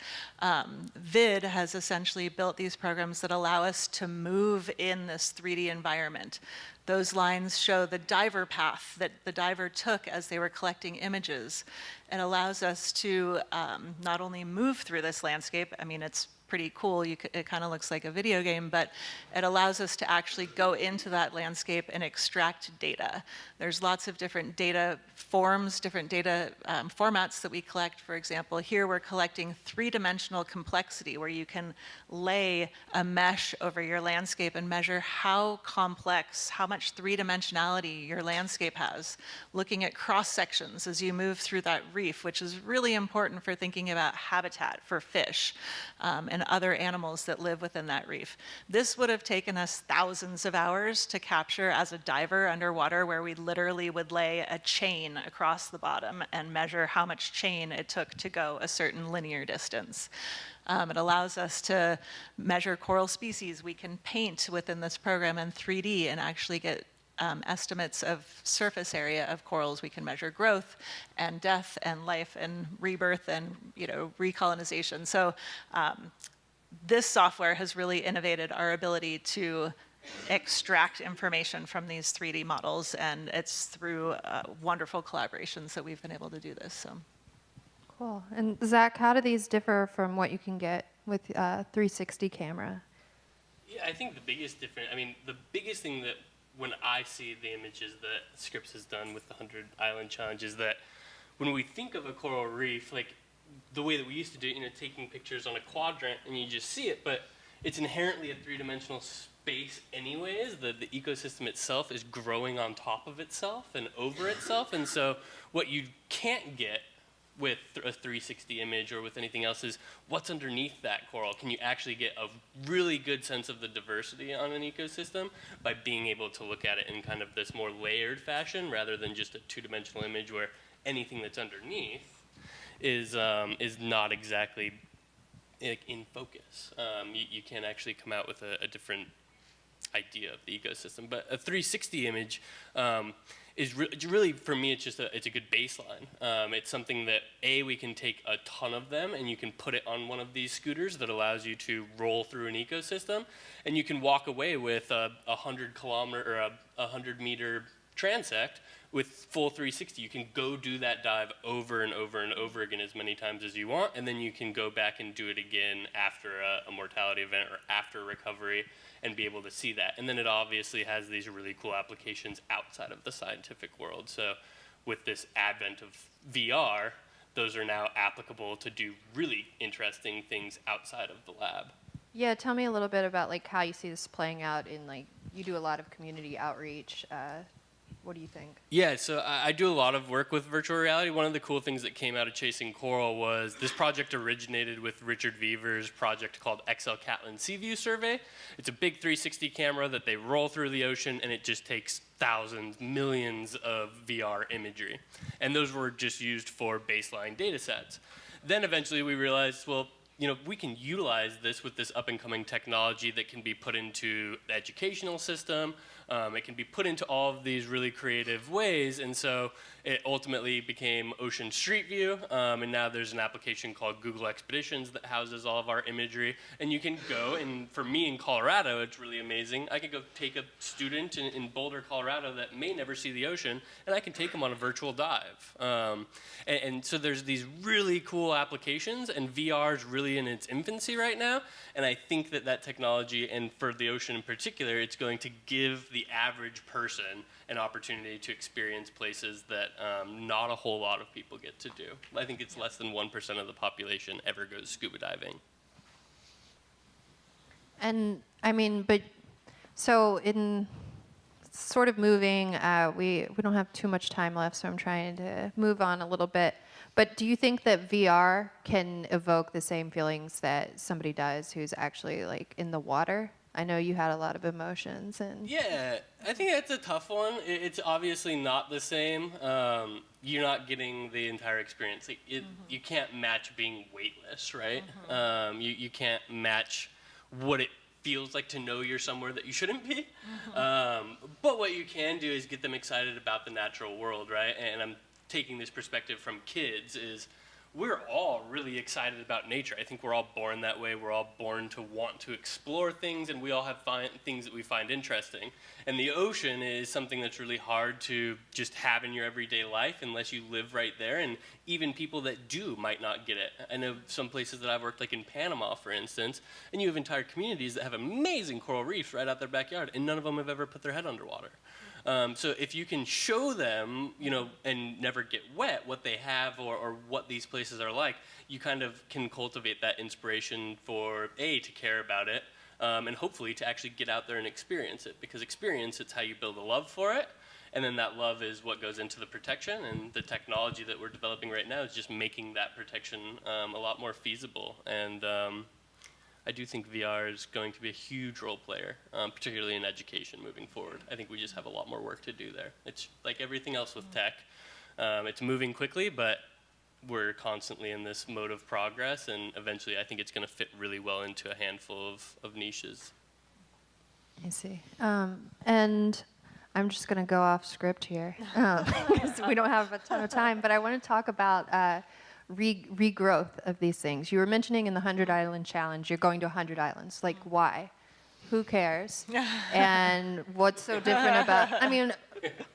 Vid has essentially built these programs that allow us to move in this 3D environment. Those lines show the diver path that the diver took as they were collecting images. It allows us to not only move through this landscape, it's pretty cool, it kind of looks like a video game, but it allows us to actually go into that landscape and extract data. There's lots of different data forms, different data formats that we collect. For example, here we're collecting three-dimensional complexity, where you can lay a mesh over your landscape and measure how complex, how much three-dimensionality your landscape has. Looking at cross-sections as you move through that reef, which is really important for thinking about habitat for fish and other animals that live within that reef. This would have taken us thousands of hours to capture as a diver underwater, where we literally would lay a chain across the bottom and measure how much chain it took to go a certain linear distance. It allows us to measure coral species. We can paint within this program in 3D and actually get estimates of surface area of corals. We can measure growth and death and life and rebirth and recolonization. So this software has really innovated our ability to extract information from these 3D models, and it's through wonderful collaborations that we've been able to do this. So. Cool. And Zach, how do these differ from what you can get with 360 camera? Yeah, I think the biggest difference, the biggest thing that when I see the images that Scripps has done with the 100 Island Challenge is that when we think of a coral reef, the way that we used to do it, taking pictures on a quadrant and you just see it, but it's inherently a three-dimensional space anyways. The ecosystem itself is growing on top of itself and over itself, and so what you can't get with a 360 image or with anything else is what's underneath that coral. Can you actually get a really good sense of the diversity on an ecosystem by being able to look at it in kind of this more layered fashion rather than just a two-dimensional image where anything that's underneath is not exactly in focus. You can actually come out with a different idea of the ecosystem. But a 360 image is really, for me, it's a good baseline. It's something that, we can take a ton of them and you can put it on one of these scooters that allows you to roll through an ecosystem, and you can walk away with a 100-kilometer or a 100-meter transect with full 360. You can go do that dive over and over and over again as many times as you want, and then you can go back and do it again after a mortality event or after recovery and be able to see that. And then it obviously has these really cool applications outside of the scientific world. So with this advent of VR, those are now applicable to do really interesting things outside of the lab. Yeah, tell me a little bit about how you see this playing out in you do a lot of community outreach. What do you think? Yeah, so I do a lot of work with virtual reality. One of the cool things that came out of Chasing Coral was this project originated with Richard Weaver's project called XL Catlin Sea View Survey. It's a big 360 camera that they roll through the ocean, and it just takes thousands, millions of VR imagery. And those were just used for baseline data sets. Then eventually we realized, well, we can utilize this with this up-and-coming technology that can be put into the educational system. It can be put into all of these really creative ways, and so it ultimately became Ocean Street View, and now there's an application called Google Expeditions that houses all of our imagery, and you can go, and for me in Colorado, it's really amazing. I can go take a student in Boulder, Colorado that may never see the ocean, and I can take them on a virtual dive. And so there's these really cool applications, and VR is really in its infancy right now, and I think that technology, and for the ocean in particular, it's going to give the average person an opportunity to experience places that not a whole lot of people get to do. I think it's less than 1% of the population ever goes scuba diving. And I mean, but so in sort of moving, we don't have too much time left, so I'm trying to move on a little bit. But do you think that VR can evoke the same feelings that somebody does who's actually like in the water? I know you had a lot of emotions and yeah, I think that's a tough one. It's obviously not the same. You're not getting the entire experience. You can't match being weightless, right? You can't match what it feels like to know you're somewhere that you shouldn't be. But what you can do is get them excited about the natural world, right? And I'm taking this perspective from kids is we're all really excited about nature. I think we're all born that way. We're all born to want to explore things, and we all have things that we find interesting. And the ocean is something that's really hard to just have in your everyday life unless you live right there, and even people that do might not get it. I know some places that I've worked, like in Panama, for instance, and you have entire communities that have amazing coral reefs right out their backyard, and none of them have ever put their head underwater. So if you can show them, and never get wet, what they have or what these places are like, you kind of can cultivate that inspiration for, A, to care about it, and hopefully to actually get out there and experience it. Because it's how you build a love for it, and then that love is what goes into the protection, and the technology that we're developing right now is just making that protection a lot more feasible. And I do think VR is going to be a huge role player, particularly in education moving forward. I think we just have a lot more work to do there. It's like everything else with tech. It's moving quickly, but we're constantly in this mode of progress, and eventually I think it's going to fit really well into a handful of niches. I see. And I'm just going to go off script here because we don't have a ton of time, but I want to talk about regrowth of these things. You were mentioning in the 100 Island Challenge, you're going to 100 islands. Like, why? Who cares? And what's so different about, I mean,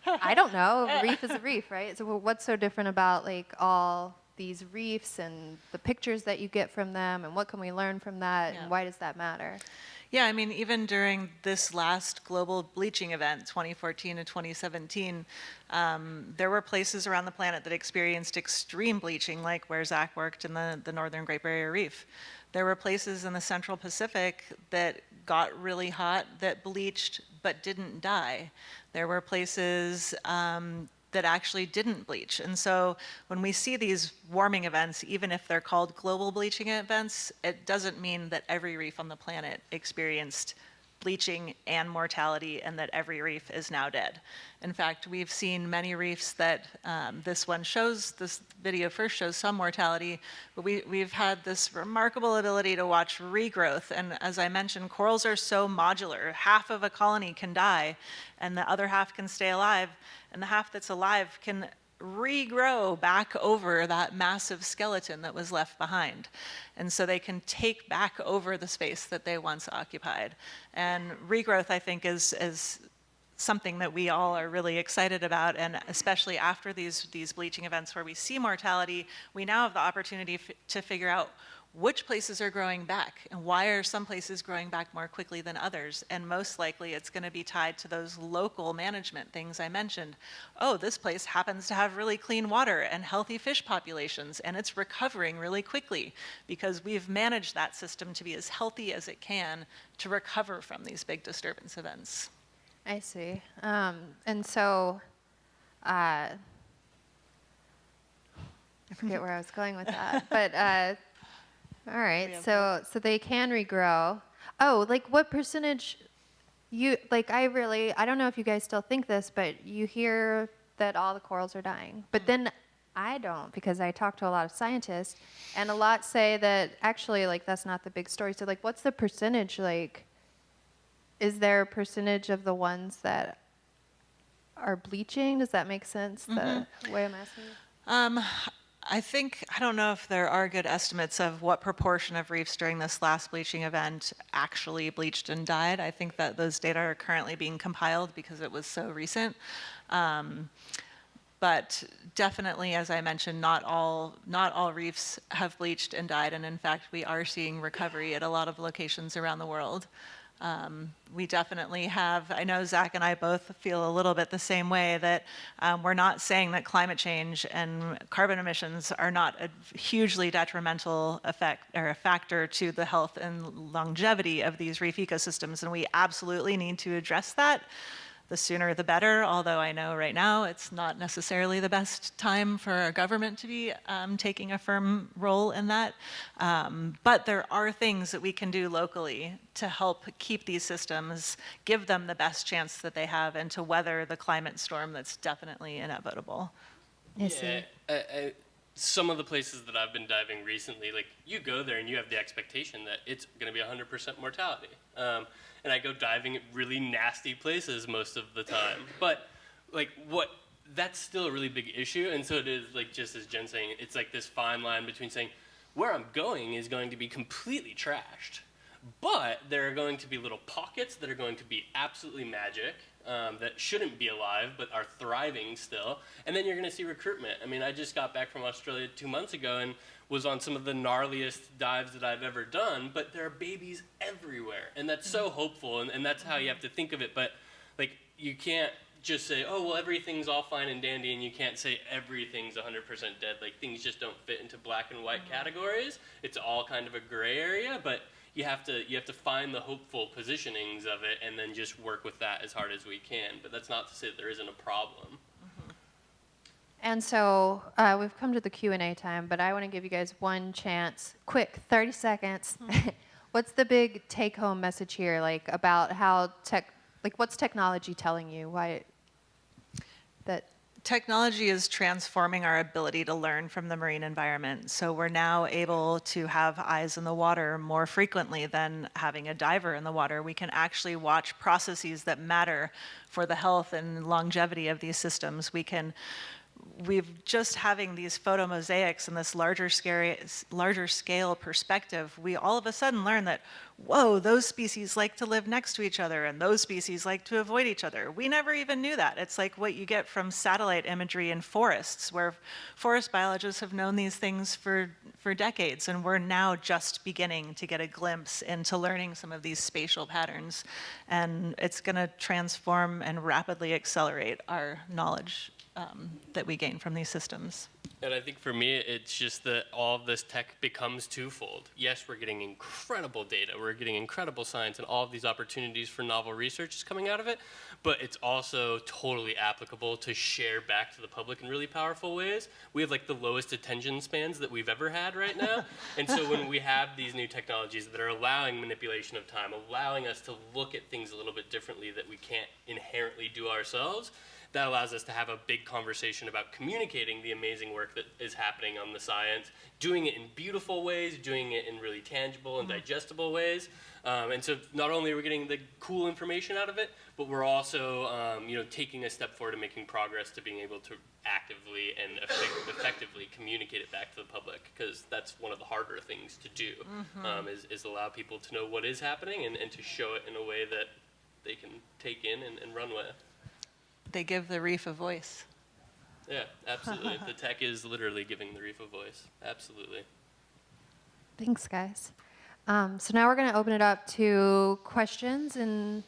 I don't know. A reef is a reef, right? So what's so different about, like, all these reefs and the pictures that you get from them, and what can we learn from that, and why does that matter? Yeah, I mean, even during this last global bleaching event, 2014 to 2017, there were places around the planet that experienced extreme bleaching, like where Zack worked in the Northern Great Barrier Reef. There were places in the Central Pacific that got really hot, that bleached, but didn't die. There were places that actually didn't bleach. And so when we see these warming events, even if they're called global bleaching events, it doesn't mean that every reef on the planet experienced bleaching and mortality and that every reef is now dead. In fact, we've seen many reefs that this video first shows some mortality, but we've had this remarkable ability to watch regrowth. And as I mentioned, corals are so modular. Half of a colony can die and the other half can stay alive, and the half that's alive can regrow back over that massive skeleton that was left behind. And so they can take back over the space that they once occupied. And regrowth, I think, is something that we all are really excited about, and especially after these bleaching events where we see mortality, we now have the opportunity to figure out which places are growing back and why are some places growing back more quickly than others. And most likely it's going to be tied to those local management things I mentioned. Oh, this place happens to have really clean water and healthy fish populations, and it's recovering really quickly because we've managed that system to be as healthy as it can to recover from these big disturbance events. I see. And so I forget where I was going with that, but all right, so they can regrow. Oh, like what percentage I don't know if you guys still think this, but you hear that all the corals are dying. But then I don't, because I talk to a lot of scientists, and a lot say that actually, like, that's not the big story. So, like, what's the percentage? Like, is there a percentage of the ones that are bleaching? Does that make sense, the way I'm asking you? I don't know if there are good estimates of what proportion of reefs during this last bleaching event actually bleached and died. I think that those data are currently being compiled because it was so recent. But definitely, as I mentioned, not all reefs have bleached and died, and in fact, we are seeing recovery at a lot of locations around the world. We definitely have, I know Zack and I both feel a little bit the same way, that we're not saying that climate change and carbon emissions are not a hugely detrimental effect or a factor to the health and longevity of these reef ecosystems, and we absolutely need to address that. The sooner the better, although I know right now it's not necessarily the best time for our government to be taking a firm role in that. But there are things that we can do locally to help keep these systems, give them the best chance that they have, and to weather the climate storm that's definitely inevitable. Yeah, some of the places that I've been diving recently, like, you go there and you have the expectation that it's going to be 100% mortality. And I go diving at really nasty places most of the time. But, like, that's still a really big issue. And so it is, like, just as Jen's saying, it's like this fine line between saying, where I'm going is going to be completely trashed. But there are going to be little pockets that are going to be absolutely magic, that shouldn't be alive but are thriving still. And then you're going to see recruitment. I mean, I just got back from Australia 2 months ago and was on some of the gnarliest dives that I've ever done, but there are babies everywhere. And that's so hopeful, and that's how you have to think of it. But, like, you can't just say, oh, well, everything's all fine and dandy, and you can't say everything's 100% dead. Like, things just don't fit into black and white categories. It's all kind of a gray area, but you have to find the hopeful positionings of it and then just work with that as hard as we can. But that's not to say that there isn't a problem. And so we've come to the Q&A time, but I want to give you guys one chance, quick, 30 seconds. What's the big take-home message here, like, about how what's technology telling you? Why that? Technology is transforming our ability to learn from the marine environment. So we're now able to have eyes in the water more frequently than having a diver in the water. We can actually watch processes that matter for the health and longevity of these systems. We've just having these photo mosaics and this larger scale perspective, we all of a sudden learn that, whoa, those species like to live next to each other and those species like to avoid each other. We never even knew that. It's like what you get from satellite imagery in forests, where forest biologists have known these things for decades, and we're now just beginning to get a glimpse into learning some of these spatial patterns. And it's going to transform and rapidly accelerate our knowledge that we gain from these systems. And I think for me, it's just that all of this tech becomes twofold. Yes, we're getting incredible data, we're getting incredible science, and all of these opportunities for novel research is coming out of it, but it's also totally applicable to share back to the public in really powerful ways. We have, like, the lowest attention spans that we've ever had right now, and so when we have these new technologies that are allowing manipulation of time, allowing us to look at things a little bit differently that we can't inherently do ourselves, that allows us to have a big conversation about communicating the amazing work that is happening on the science, doing it in beautiful ways, doing it in really tangible and digestible ways. And so not only are we getting the cool information out of it, but we're also taking a step forward and making progress to being able to actively and effectively communicate it back to the public, because that's one of the harder things to do, is allow people to know what is happening and to show it in a way that they can take in and run with. They give the reef a voice. Yeah, absolutely. The tech is literally giving the reef a voice. Absolutely. Thanks, guys. So now we're going to open it up to questions, and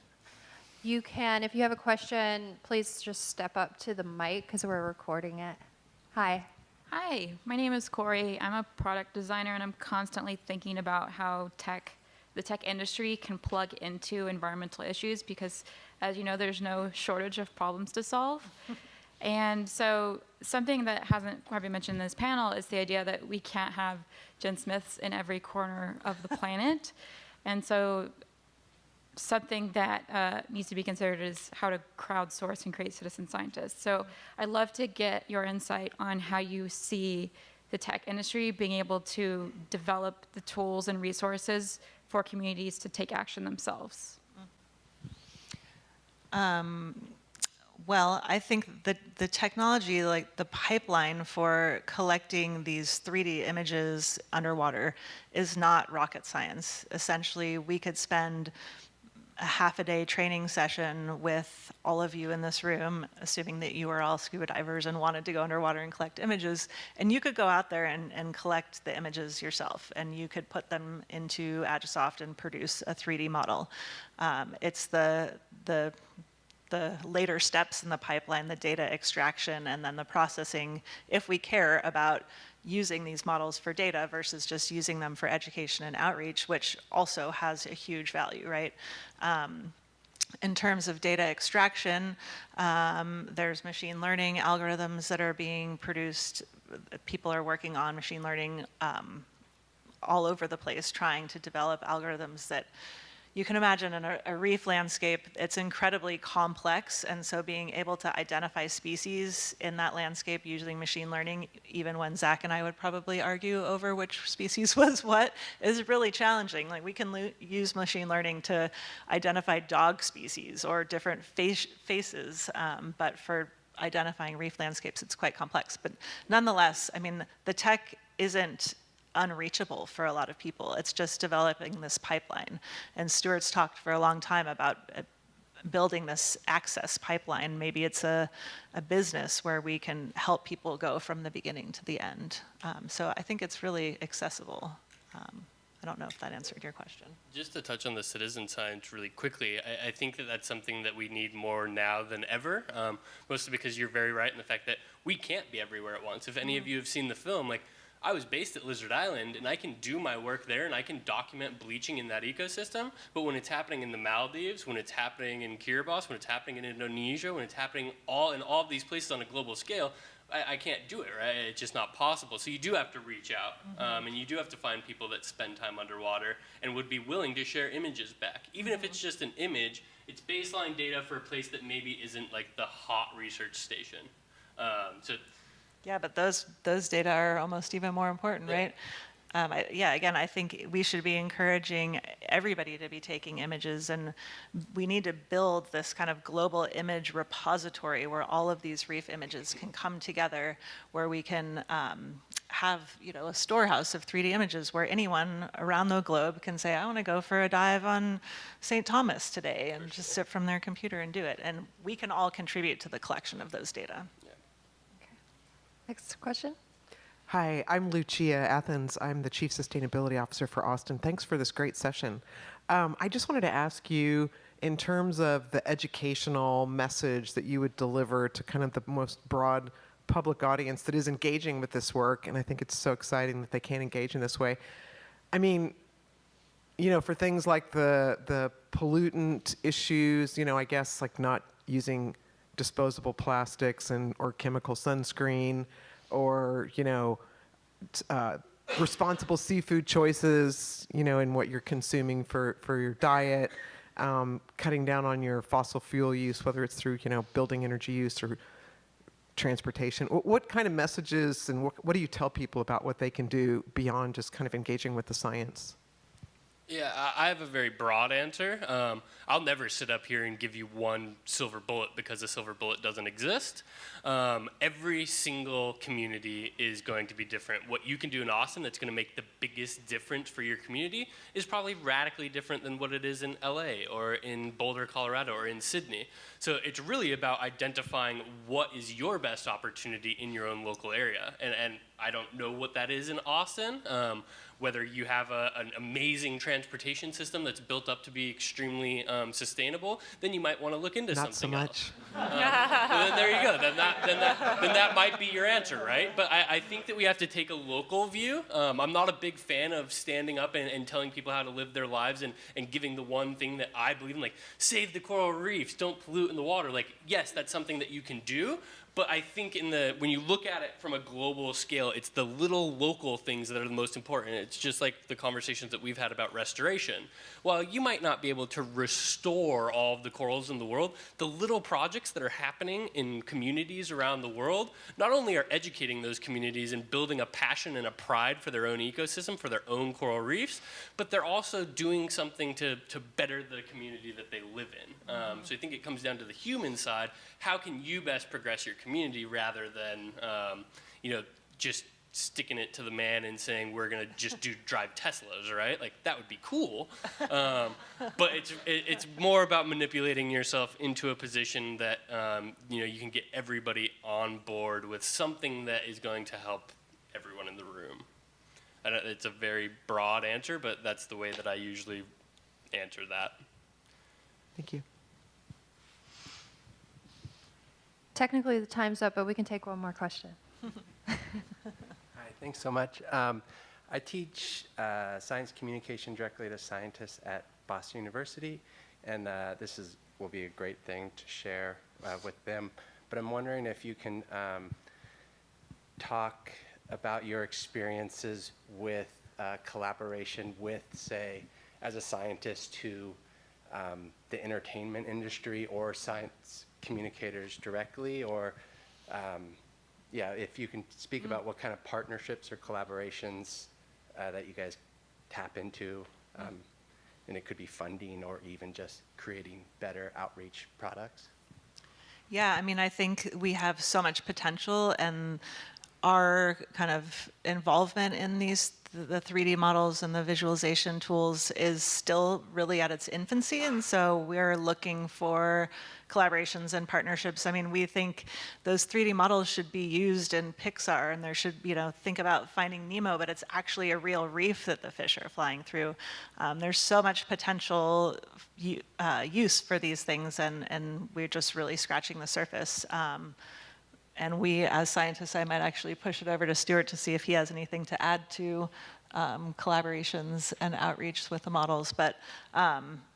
you can, if you have a question, please just step up to the mic because we're recording it. Hi. Hi, my name is Corey. I'm a product designer, and I'm constantly thinking about how the tech industry can plug into environmental issues, because, as you know, there's no shortage of problems to solve. And so something that hasn't quite been mentioned in this panel is the idea that we can't have Jen Smiths in every corner of the planet. And so something that needs to be considered is how to crowdsource and create citizen scientists. So I'd love to get your insight on how you see the tech industry being able to develop the tools and resources for communities to take action themselves. Well, I think that the technology, like the pipeline for collecting these 3D images underwater, is not rocket science. Essentially, we could spend a half-a-day training session with all of you in this room, assuming that you are all scuba divers and wanted to go underwater and collect images, and you could go out there and collect the images yourself, and you could put them into Agisoft and produce a 3D model. It's the later steps in the pipeline, the data extraction, and then the processing, if we care about using these models for data versus just using them for education and outreach, which also has a huge value, right? In terms of data extraction, there's machine learning algorithms that are being produced. People are working on machine learning all over the place, trying to develop algorithms that you can imagine in a reef landscape, it's incredibly complex, and so being able to identify species in that landscape using machine learning, even when Zack and I would probably argue over which species was what, is really challenging. Like, we can use machine learning to identify dog species or different faces, but for identifying reef landscapes, it's quite complex. But nonetheless, I mean, the tech isn't unreachable for a lot of people. It's just developing this pipeline. And Stuart's talked for a long time about building this access pipeline. Maybe it's a business where we can help people go from the beginning to the end. So I think it's really accessible. I don't know if that answered your question. Just to touch on the citizen science really quickly, I think that that's something that we need more now than ever, mostly because you're very right in the fact that we can't be everywhere at once. If any of you have seen the film, like, I was based at Lizard Island, and I can do my work there, and I can document bleaching in that ecosystem, but when it's happening in the Maldives, when it's happening in Kiribati, when it's happening in Indonesia, when it's happening in all of these places on a global scale, I can't do it, right? It's just not possible. So you do have to reach out, and you do have to find people that spend time underwater and would be willing to share images back. Even if it's just an image, it's baseline data for a place that maybe isn't like the hot research station. Yeah, but those data are almost even more important, right? Again, I think we should be encouraging everybody to be taking images, and we need to build this kind of global image repository where all of these reef images can come together, where we can have, a storehouse of 3D images where anyone around the globe can say, I want to go for a dive on St. Thomas today, and just sit from their computer and do it. And we can all contribute to the collection of those data. Next question. Hi, I'm Lucia Athens. I'm the Chief Sustainability Officer for Austin. Thanks for this great session. I just wanted to ask you, in terms of the educational message that you would deliver to kind of the most broad public audience that is engaging with this work, and I think it's so exciting that they can engage in this way. I mean, for things like the pollutant issues, I guess like not using disposable plastics or chemical sunscreen, or responsible seafood choices, in what you're consuming for your diet, cutting down on your fossil fuel use, whether it's through building energy use or transportation. What kind of messages and what do you tell people about what they can do beyond just kind of engaging with the science? Yeah, I have a very broad answer. I'll never sit up here and give you one silver bullet because a silver bullet doesn't exist. Every single community is going to be different. What you can do in Austin that's going to make the biggest difference for your community is probably radically different than what it is in LA or in Boulder, Colorado, or in Sydney. So it's really about identifying what is your best opportunity in your own local area. And I don't know what that is in Austin. Whether you have an amazing transportation system that's built up to be extremely sustainable, then you might want to look into something else. Not so much. Then there you go. Then then that might be your answer, right? But I think that we have to take a local view. I'm not a big fan of standing up and telling people how to live their lives and giving the one thing that I believe in, like, save the coral reefs, don't pollute in the water. Like, yes, that's something that you can do, but I think when you look at it from a global scale, it's the little local things that are the most important. It's just like the conversations that we've had about restoration. While you might not be able to restore all of the corals in the world, the little projects that are happening in communities around the world not only are educating those communities and building a passion and a pride for their own ecosystem, for their own coral reefs, but they're also doing something to better the community that they live in. So I think it comes down to the human side. How can you best progress your community rather than just sticking it to the man and saying we're going to just drive Teslas, right? Like, that would be cool. But it's more about manipulating yourself into a position that you can get everybody on board with something that is going to help everyone in the room. It's a very broad answer, but that's the way that I usually answer that. Thank you. Technically, the time's up, but we can take one more question. Hi, thanks so much. I teach science communication directly to scientists at Boston University, and this will be a great thing to share with them. But I'm wondering if you can talk about your experiences with collaboration with, say, as a scientist to the entertainment industry or science communicators directly, or if you can speak about what kind of partnerships or collaborations that you guys tap into, and it could be funding or even just creating better outreach products. Yeah, I mean, I think we have so much potential, and our kind of involvement in the 3D models and the visualization tools is still really at its infancy, and so we're looking for collaborations and partnerships. I mean, we think those 3D models should be used in Pixar, and there should, think about Finding Nemo, but it's actually a real reef that the fish are flying through. There's so much potential use for these things, and we're just really scratching the surface. And we, as scientists, I might actually push it over to Stuart to see if he has anything to add to collaborations and outreach with the models. But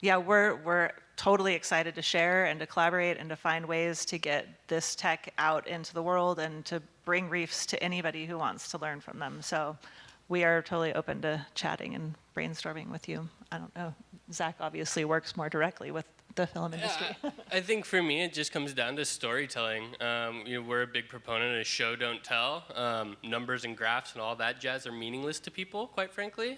we're totally excited to share and to collaborate and to find ways to get this tech out into the world and to bring reefs to anybody who wants to learn from them. So we are totally open to chatting and brainstorming with you. I don't know, Zack obviously works more directly with the film industry. Yeah, I think for me, it just comes down to storytelling. We're a big proponent of show, don't tell. Numbers and graphs and all that jazz are meaningless to people, quite frankly.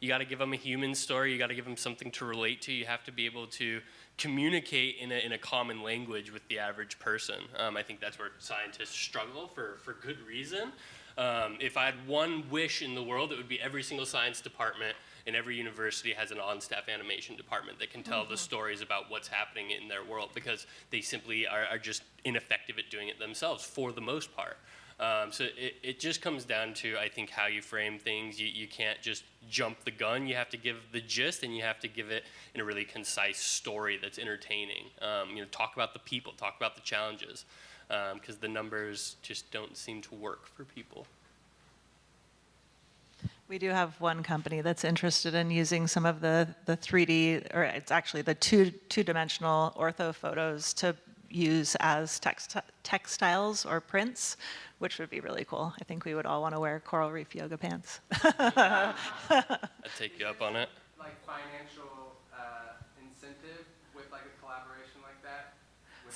You got to give them a human story. You got to give them something to relate to. You have to be able to communicate in a common language with the average person. I think that's where scientists struggle for good reason. If I had one wish in the world, it would be every single science department and every university has an on-staff animation department that can tell the stories about what's happening in their world, because they simply are just ineffective at doing it themselves for the most part. So it just comes down to, I think, how you frame things. You can't just jump the gun. You have to give the gist, and you have to give it in a really concise story that's entertaining. Talk about the people, talk about the challenges, because the numbers just don't seem to work for people. We do have one company that's interested in using some of the 3D, or it's actually the two-dimensional ortho photos to use as textiles or prints, which would be really cool. I think we would all want to wear coral reef yoga pants. I'd take you up on it. Like financial incentive with like a collaboration like that, with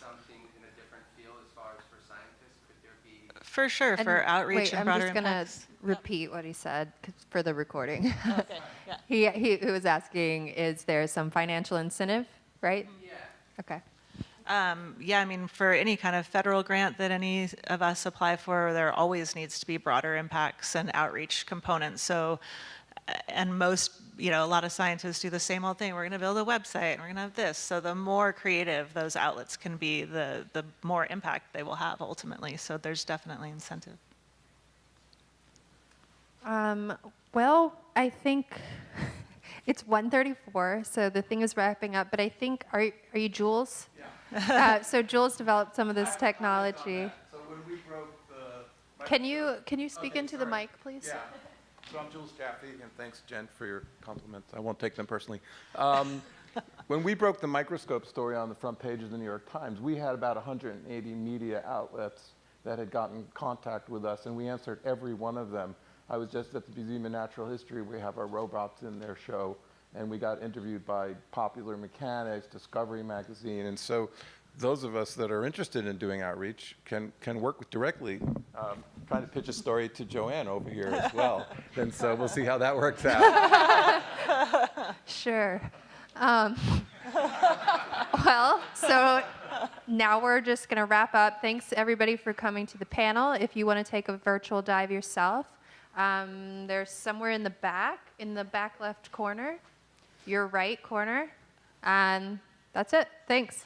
something in a different field as far as for scientists, could there be? For sure, for outreach and broader impacts. I'm just going to repeat what he said for the recording. Okay, yeah. He was asking, is there some financial incentive, right? Yeah. Okay. I mean, for any kind of federal grant that any of us apply for, there always needs to be broader impacts and outreach components. So, and most, a lot of scientists do the same old thing. We're going to build a website, and we're going to have this. So the more creative those outlets can be, the more impact they will have ultimately. So there's definitely incentive. Well, I think it's 1:34, so the thing is wrapping up. But I think, are you Jules? So Jules developed some of this technology. So when we broke the... Can you speak into the mic, please? Yeah. So I'm Jules Jaffe, and thanks, Jen, for your compliments. I won't take them personally. When we broke the microscope story on the front page of the New York Times, we had about 180 media outlets that had gotten in contact with us, and we answered every one of them. I was just at the Museum of Natural History. We have our robots in their show, and we got interviewed by Popular Mechanics, Discovery Magazine, and so those of us that are interested in doing outreach can work directly, trying to pitch a story to JoAnna over here as well. And so we'll see how that works out. Sure. Well, so now we're just going to wrap up. Thanks, everybody, for coming to the panel. If you want to take a virtual dive yourself, there's somewhere in the back left corner, your right corner. And that's it. Thanks.